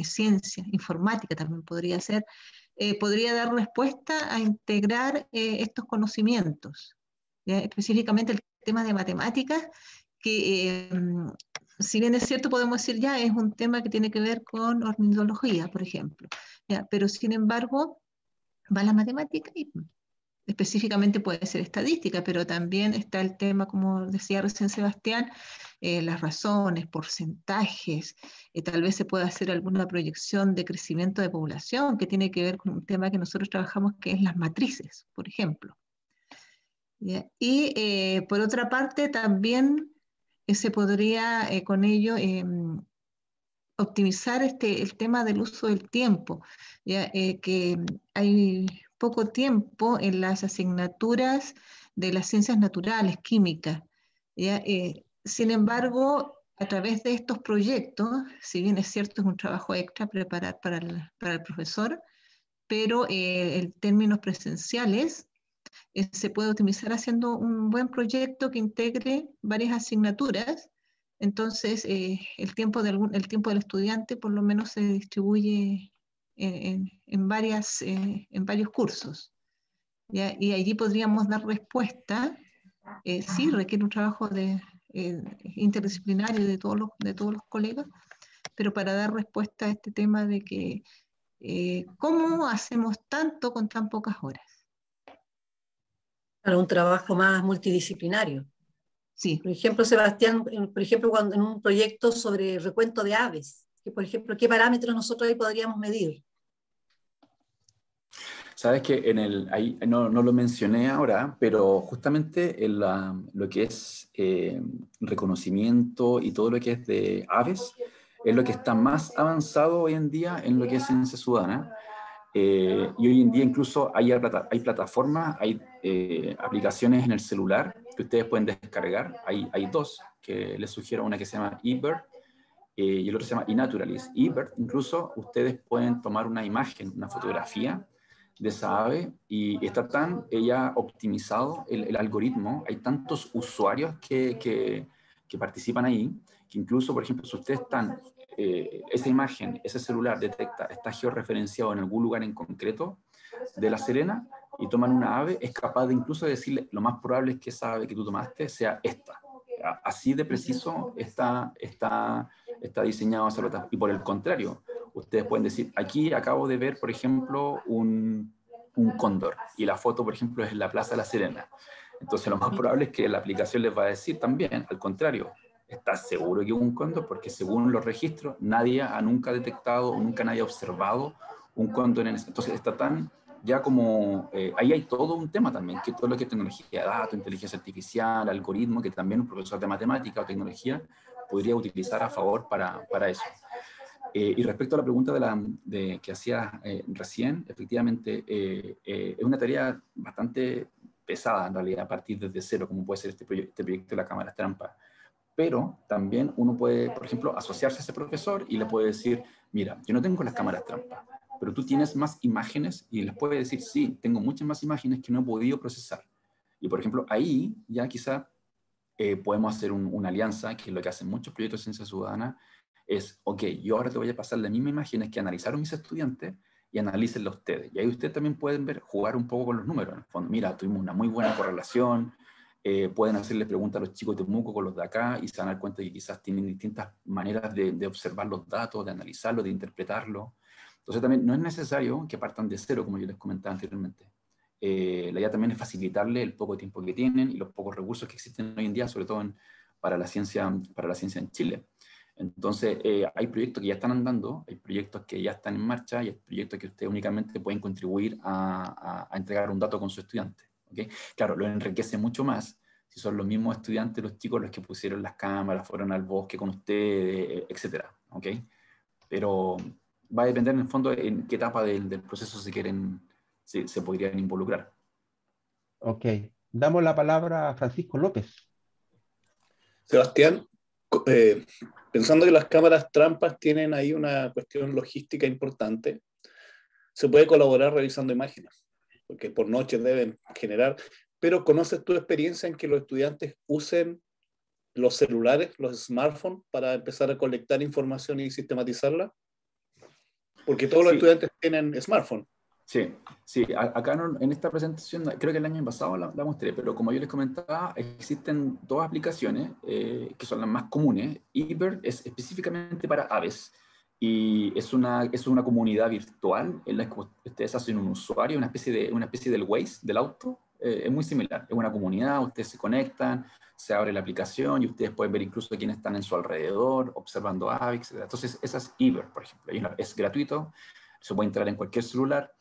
ciencia, informática también podría ser, podría dar respuesta a integrar estos conocimientos. ¿Ya? Específicamente el tema de matemáticas, que si bien es cierto, podemos decir ya es un tema que tiene que ver con ornitología, por ejemplo, ¿ya? Pero sin embargo, va la matemática y específicamente puede ser estadística, pero también está el tema, como decía recién Sebastián, las razones, porcentajes, tal vez se pueda hacer alguna proyección de crecimiento de población que tiene que ver con un tema que nosotros trabajamos, que es las matrices, por ejemplo. ¿Ya? Y por otra parte, también se podría con ello optimizar el tema del uso del tiempo, ¿ya? Que hay poco tiempo en las asignaturas de las ciencias naturales, químicas, ¿ya? Sin embargo, a través de estos proyectos, si bien es cierto, es un trabajo extra preparar para el profesor, pero en términos presenciales, se puede optimizar haciendo un buen proyecto que integre varias asignaturas. Entonces, el tiempo del estudiante por lo menos se distribuye en varios cursos. ¿Ya? Y allí podríamos dar respuesta, sí, requiere un trabajo interdisciplinario de todos los colegas, pero para dar respuesta a este tema de que cómo hacemos tanto con tan pocas horas. Para un trabajo más multidisciplinario. Sí. Por ejemplo, Sebastián, por ejemplo, cuando en un proyecto sobre recuento de aves, que por ejemplo, ¿qué parámetros nosotros ahí podríamos medir? Sabes que ahí no lo mencioné ahora, pero justamente lo que es reconocimiento y todo lo que es de aves es lo que está más avanzado hoy en día en lo que es ciencia ciudadana. Y hoy en día incluso hay plataformas, hay aplicaciones en el celular que ustedes pueden descargar. Hay dos que les sugiero, una que se llama eBird y el otro se llama eNaturalist. eBird, incluso ustedes pueden tomar una imagen, una fotografía de esa ave y está tan ella optimizado el algoritmo, hay tantos usuarios que participan ahí, que incluso, por ejemplo, si ustedes están, esa imagen, ese celular detecta, está georreferenciado en algún lugar en concreto de La Serena y toman una ave, es capaz de incluso decirle, lo más probable es que esa ave que tú tomaste sea esta. Así de preciso está está diseñado esa plataforma. Y por el contrario, ustedes pueden decir, aquí acabo de ver, por ejemplo, un cóndor, y la foto, por ejemplo, es en la Plaza de la Serena. Entonces, lo más probable es que la aplicación les va a decir también, al contrario, ¿estás seguro que es un cóndor? Porque según los registros, nadie ha nunca detectado o nunca nadie ha observado un cóndor en ese. Entonces, está tan ya como, ahí hay todo un tema también, que todo lo que es tecnología de datos, inteligencia artificial, algoritmo, que también un profesor de matemática o tecnología podría utilizar a favor para eso. Y respecto a la pregunta que hacía recién, efectivamente, es una tarea bastante pesada en realidad, a partir desde cero, como puede ser este proyecto de la cámara trampa. Pero también uno puede, por ejemplo, asociarse a ese profesor y le puede decir, mira, yo no tengo las cámaras trampa, pero tú tienes más imágenes, y les puede decir, sí, tengo muchas más imágenes que no he podido procesar. Y por ejemplo, ahí ya quizá podemos hacer una alianza, que es lo que hacen muchos proyectos de ciencia ciudadana, es, ok, yo ahora te voy a pasar las mismas imágenes que analizaron mis estudiantes y analícenlo ustedes. Y ahí ustedes también pueden ver, jugar un poco con los números. En el fondo, mira, tuvimos una muy buena correlación, pueden hacerle preguntas a los chicos de Temuco con los de acá y se van a dar cuenta que quizás tienen distintas maneras de observar los datos, de analizarlos, de interpretarlos. Entonces también no es necesario que partan de cero, como yo les comentaba anteriormente. La idea también es facilitarle el poco tiempo que tienen y los pocos recursos que existen hoy en día, sobre todo para la ciencia en Chile. Entonces, hay proyectos que ya están andando, hay proyectos que ya están en marcha y hay proyectos que ustedes únicamente pueden contribuir a entregar un dato con su estudiante. ¿Okay? Claro, lo enriquece mucho más si son los mismos estudiantes, los chicos, los que pusieron las cámaras, fueron al bosque con ustedes, etc. ¿Okay? Pero va a depender en el fondo en qué etapa del proceso se podrían involucrar. Ok. Damos la palabra a Francisco López. Sebastián, pensando que las cámaras trampas tienen ahí una cuestión logística importante, se puede colaborar revisando imágenes, porque por noche deben generar, pero ¿conoces tu experiencia en que los estudiantes usen los celulares, los smartphones, para empezar a colectar información y sistematizarla? Porque todos los estudiantes tienen smartphone. Sí, sí. Acá en esta presentación, creo que el año pasado la mostré, pero como yo les comentaba, existen dos aplicaciones que son las más comunes. eBird es específicamente para aves y es una comunidad virtual en la que ustedes hacen un usuario, una especie del Waze del auto. Es muy similar, es una comunidad, ustedes se conectan, se abre la aplicación y ustedes pueden ver incluso quiénes están en su alrededor, observando aves, etc. Entonces, esa es eBird, por ejemplo. Es gratuito, se puede instalar en cualquier celular.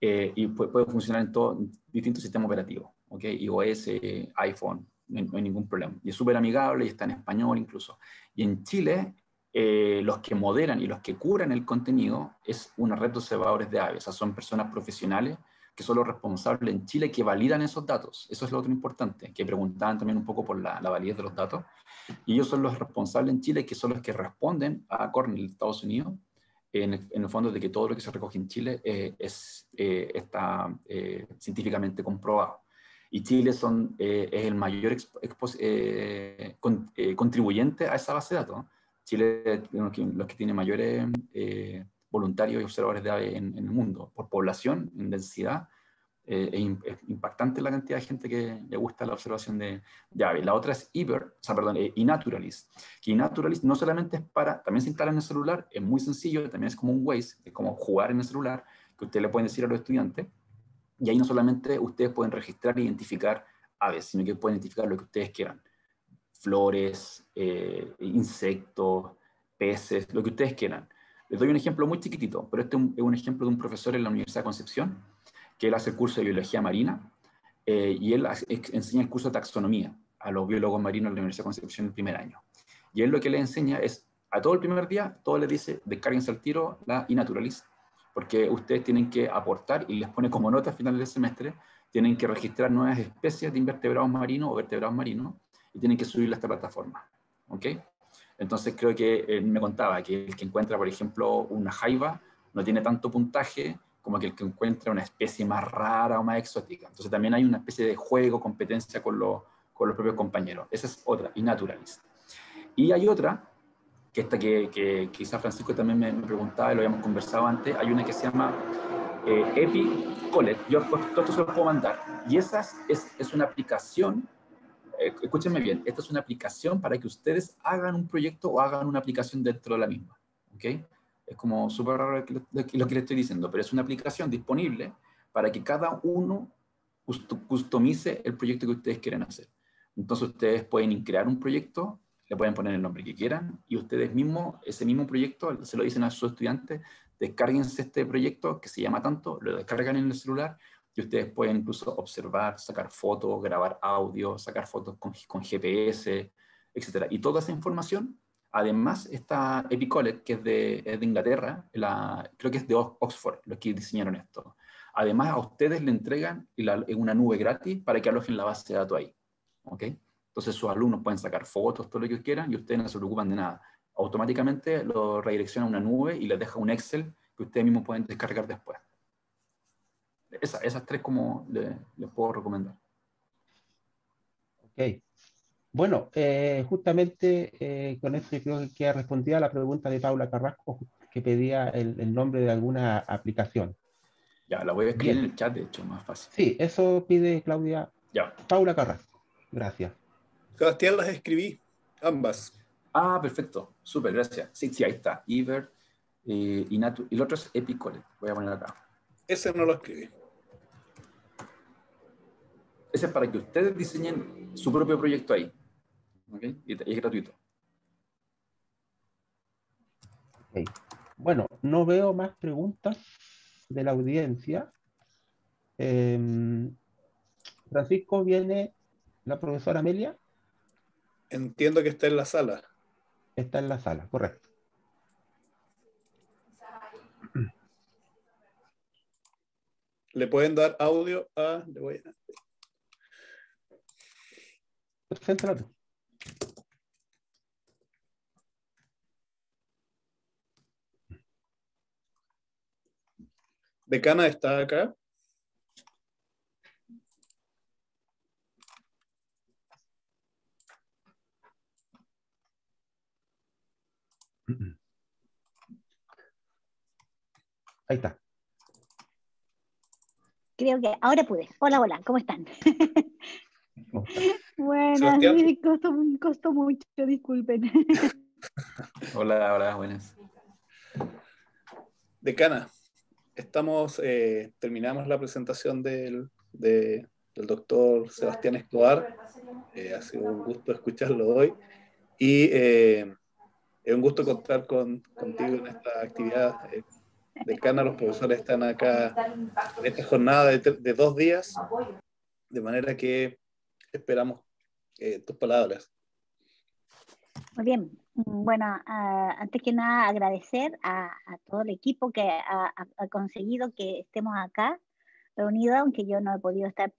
Y puede funcionar en todos distintos sistemas operativos, ¿okay? iOS, iPhone, no hay ningún problema. Y es súper amigable y está en español incluso. Y en Chile, los que moderan y los que curan el contenido es una red de observadores de aves. O sea, son personas profesionales que son los responsables en Chile que validan esos datos. Eso es lo otro importante, que preguntaban también un poco por la validez de los datos. Y ellos son los responsables en Chile, que son los que responden a Cornell, Estados Unidos, en el fondo, de que todo lo que se recoge en Chile está científicamente comprobado. Y Chile es el mayor contribuyente a esa base de datos. Chile es los que tiene mayores voluntarios y observadores de aves en el mundo, por población, en densidad. Es impactante la cantidad de gente que le gusta la observación de aves. La otra es iNaturalist, que iNaturalist no solamente es también se instala en el celular, es muy sencillo, también es como un Waze, es como jugar en el celular, que ustedes le pueden decir a los estudiantes, y ahí no solamente ustedes pueden registrar e identificar aves, sino que pueden identificar lo que ustedes quieran, flores, insectos, peces, lo que ustedes quieran. Les doy un ejemplo muy chiquitito, pero este es un ejemplo de un profesor en la Universidad de Concepción, que él hace el curso de biología marina, y él enseña el curso de taxonomía a los biólogos marinos de la Universidad de Concepción el primer año. Y él lo que le enseña es, a todo el primer día, todo le dice, descárguense al tiro la iNaturalist, porque ustedes tienen que aportar, y les pone como nota al final del semestre, tienen que registrar nuevas especies de invertebrados marinos o vertebrados marinos, y tienen que subirla a esta plataforma. ¿Ok? Entonces creo que él me contaba que el que encuentra, por ejemplo, una jaiba, no tiene tanto puntaje como que el que encuentra una especie más rara o más exótica. Entonces también hay una especie de juego, competencia con los propios compañeros. Esa es otra, iNaturalist. Y hay otra, que quizás Francisco también me preguntaba, y lo habíamos conversado antes, hay una que se llama EpiCollet. Yo todo esto se lo puedo mandar. Y esa es una aplicación escúchenme bien, esta es una aplicación para que ustedes hagan un proyecto o hagan una aplicación dentro de la misma, ¿ok? Es como súper raro lo que le estoy diciendo, pero es una aplicación disponible para que cada uno customice el proyecto que ustedes quieren hacer. Entonces ustedes pueden crear un proyecto, le pueden poner el nombre que quieran, y ustedes mismos, ese mismo proyecto, se lo dicen a sus estudiantes, descárguense este proyecto que se llama tanto, lo descargan en el celular, y ustedes pueden incluso observar, sacar fotos, grabar audio, sacar fotos con GPS, etc. Y toda esa información, además está Epicolet, que es de Inglaterra, creo que es de Oxford, los que diseñaron esto. Además, a ustedes le entregan una nube gratis para que alojen la base de datos ahí. ¿Ok? Entonces sus alumnos pueden sacar fotos, todo lo que quieran, y ustedes no se preocupan de nada. Automáticamente lo redirecciona a una nube y les deja un Excel que ustedes mismos pueden descargar después. Esas tres como les puedo recomendar. Ok. Bueno, justamente con eso yo creo que queda respondida la pregunta de Paula Carrasco, que pedía el nombre de alguna aplicación. Ya, la voy a escribir Bien. en el chat, de hecho, más fácil. Sí, eso pide Claudia. Ya. Paula Carrasco. Gracias. Sebastián, las escribí, ambas. Ah, perfecto. Súper, gracias. Sí, sí, ahí está. Iver, y el otro es Epicolet. Voy a poner acá. Ese no lo escribí. Ese es para que ustedes diseñen su propio proyecto ahí. ¿Ok? Y es gratuito. Okay. Bueno, no veo más preguntas de la audiencia. Francisco, ¿viene la profesora Amelia? Entiendo que está en la sala. Está en la sala, correcto. ¿Le pueden dar audio a...? Le voy a... Preséntala tú. Decana está acá. Ahí está. Creo que ahora pude. Hola, hola, ¿cómo están? ¿Cómo está? Buenas, Sebastián. sí, costó mucho, disculpen. Hola, hola, buenas. Decana, terminamos la presentación del doctor Sebastián Escobar. Ha sido un gusto escucharlo hoy. Y es un gusto contar contigo en esta actividad. Decana, los profesores están acá en esta jornada de 2 días, de manera que esperamos tus palabras. Muy bien. Bueno, antes que nada agradecer a todo el equipo que ha conseguido que estemos acá reunidos, aunque yo no he podido estar,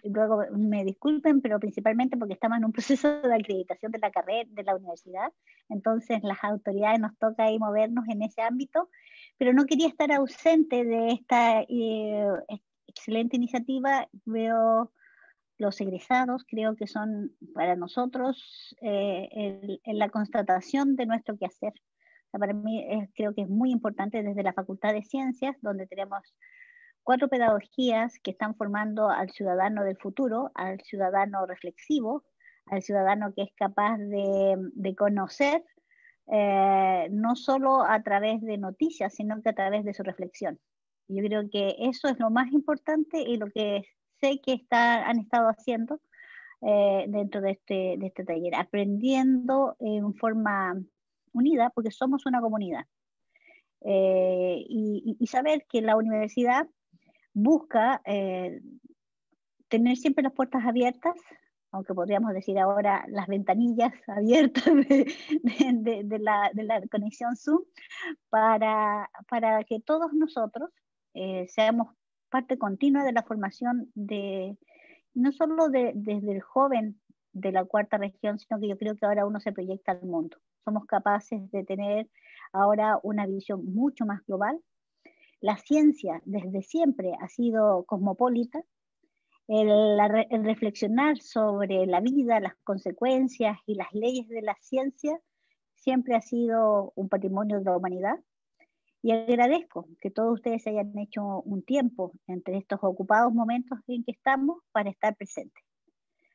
luego me disculpen, pero principalmente porque estamos en un proceso de acreditación de la carrera, de la universidad, entonces las autoridades nos toca ahí movernos en ese ámbito, pero no quería estar ausente de esta excelente iniciativa. Veo los egresados, creo que son para nosotros la constatación de nuestro quehacer. O sea, para mí creo que es muy importante desde la Facultad de Ciencias, donde tenemos 4 pedagogías que están formando al ciudadano del futuro, al ciudadano reflexivo, al ciudadano que es capaz de conocer no solo a través de noticias, sino que a través de su reflexión. Yo creo que eso es lo más importante y lo que sé que han estado haciendo dentro de este taller, aprendiendo en forma unida, porque somos una comunidad. Y saber que la universidad busca tener siempre las puertas abiertas, aunque podríamos decir ahora las ventanillas abiertas de la conexión Zoom, para que todos nosotros seamos parte continua de la formación no solo desde el joven de la 4ª región, sino que yo creo que ahora uno se proyecta al mundo. Somos capaces de tener ahora una visión mucho más global. La ciencia desde siempre ha sido cosmopolita. El reflexionar sobre la vida, las consecuencias y las leyes de la ciencia siempre ha sido un patrimonio de la humanidad. Y agradezco que todos ustedes hayan hecho un tiempo entre estos ocupados momentos en que estamos para estar presentes.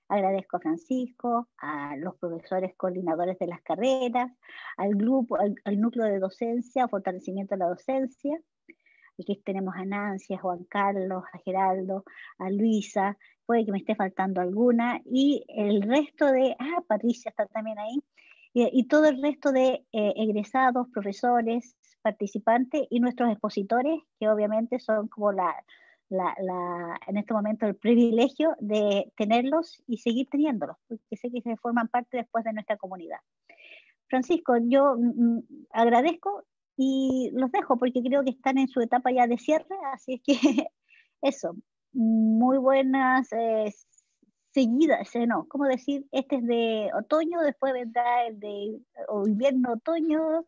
Agradezco a Francisco, a los profesores coordinadores de las carreras, al grupo, al núcleo de docencia, fortalecimiento de la docencia. Aquí tenemos a Nancy, a Juan Carlos, a Geraldo, a Luisa, puede que me esté faltando alguna, y el resto de, Patricia está también ahí, y todo el resto de egresados, profesores, participantes y nuestros expositores, que obviamente son como en este momento el privilegio de tenerlos y seguir teniéndolos, porque sé que se forman parte después de nuestra comunidad. Francisco, yo agradezco y los dejo porque creo que están en su etapa ya de cierre, así es que eso, muy buenas seguidas, no, ¿cómo decir? Este es de otoño, después vendrá el de invierno-otoño,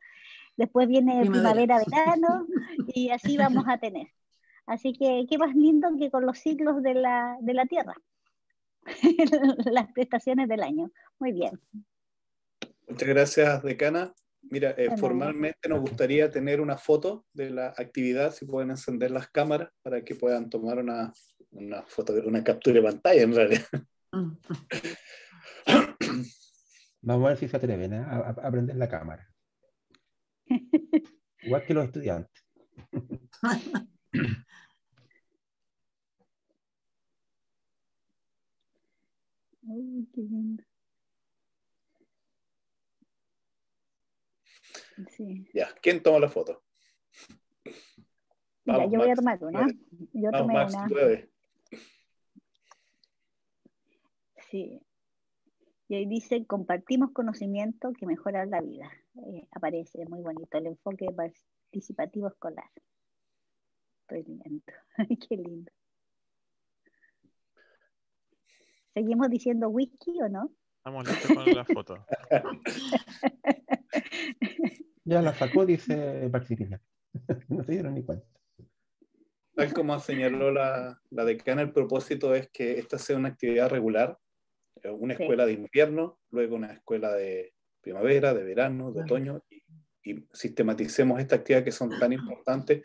después viene primavera-verano y así vamos a tener. Así que qué más lindo que con los ciclos de la Tierra, las prestaciones del año. Muy bien. Muchas gracias, decana. Mira, formalmente nos gustaría tener una foto de la actividad, si pueden encender las cámaras para que puedan tomar una foto, una captura de pantalla en realidad. Vamos a ver si se atreven a prender la cámara. Igual que los estudiantes. Qué lindo. Sí. Ya, ¿quién toma la foto? Mira, Vamos, yo voy a Max, tomar una. Yo vamos, tomé Max, una. puede. Sí. Y ahí dice, compartimos conocimiento que mejora la vida. Aparece muy bonito el enfoque participativo escolar. Estoy leyendo. Qué lindo. ¿Seguimos diciendo whisky o no? Estamos listos con la foto. Ya la sacó, dice Maximiliano. No se dieron ni cuenta. Tal como señaló la decana, el propósito es que esta sea una actividad regular, una escuela de invierno, luego una escuela de primavera, de verano, de otoño, y sistematicemos esta actividad que son tan importantes.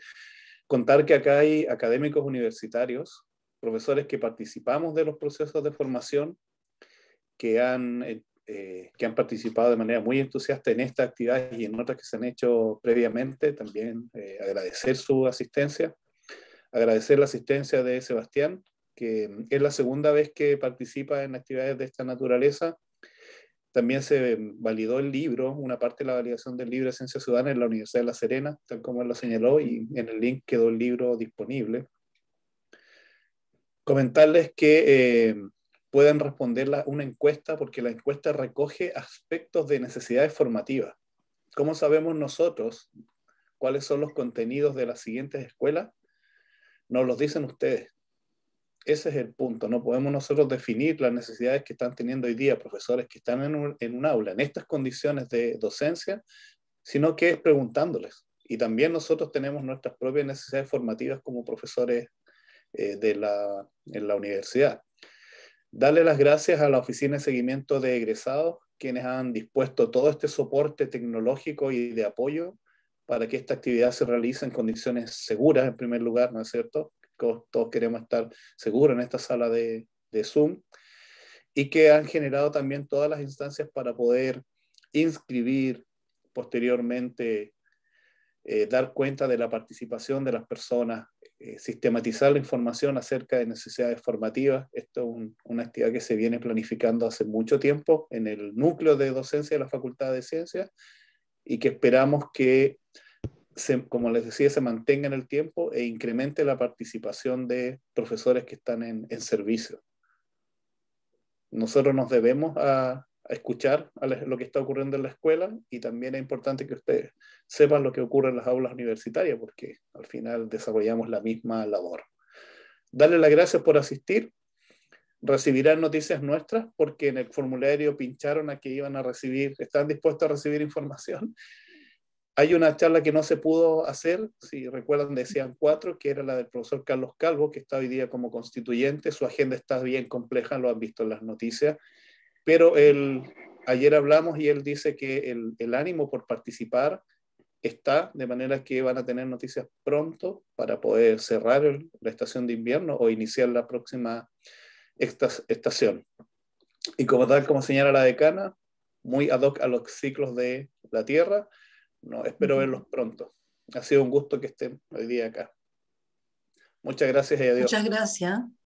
Contar que acá hay académicos universitarios, profesores que participamos de los procesos de formación, que han participado de manera muy entusiasta en esta actividad y en otras que se han hecho previamente. También agradecer su asistencia, agradecer la asistencia de Sebastián, que es la segunda vez que participa en actividades de esta naturaleza. También se validó el libro, una parte de la validación del libro de Ciencia Ciudadana en la Universidad de La Serena, tal como él lo señaló, y en el link quedó el libro disponible. Comentarles que pueden responder una encuesta, porque la encuesta recoge aspectos de necesidades formativas. ¿Cómo sabemos nosotros cuáles son los contenidos de las siguientes escuelas? Nos los dicen ustedes. Ese es el punto. No podemos nosotros definir las necesidades que están teniendo hoy día profesores que están en un aula, en estas condiciones de docencia, sino que es preguntándoles. Y también nosotros tenemos nuestras propias necesidades formativas como profesores en la universidad. Darle las gracias a la Oficina de Seguimiento de Egresados, quienes han dispuesto todo este soporte tecnológico y de apoyo para que esta actividad se realice en condiciones seguras, en primer lugar, ¿no es cierto? Todos queremos estar seguros en esta sala de Zoom, y que han generado también todas las instancias para poder inscribir posteriormente, dar cuenta de la participación de las personas, sistematizar la información acerca de necesidades formativas. Esto es una actividad que se viene planificando hace mucho tiempo en el núcleo de docencia de la Facultad de Ciencias y que esperamos que, como les decía, se mantenga en el tiempo e incremente la participación de profesores que están en servicio. Nosotros nos debemos a escuchar lo que está ocurriendo en la escuela, y también es importante que ustedes sepan lo que ocurre en las aulas universitarias, porque al final desarrollamos la misma labor. Darles las gracias por asistir. Recibirán noticias nuestras, porque en el formulario pincharon a que iban a recibir, están dispuestos a recibir información. Hay una charla que no se pudo hacer, si recuerdan decían 4, que era la del profesor Carlos Calvo, que está hoy día como constituyente. Su agenda está bien compleja, lo han visto en las noticias, pero ayer hablamos y él dice que el ánimo por participar está, de manera que van a tener noticias pronto para poder cerrar la estación de invierno o iniciar la próxima estación. Y como tal, como señala la decana, muy ad hoc a los ciclos de la Tierra, no, espero verlos pronto. Ha sido un gusto que estén hoy día acá. Muchas gracias y adiós. Muchas gracias.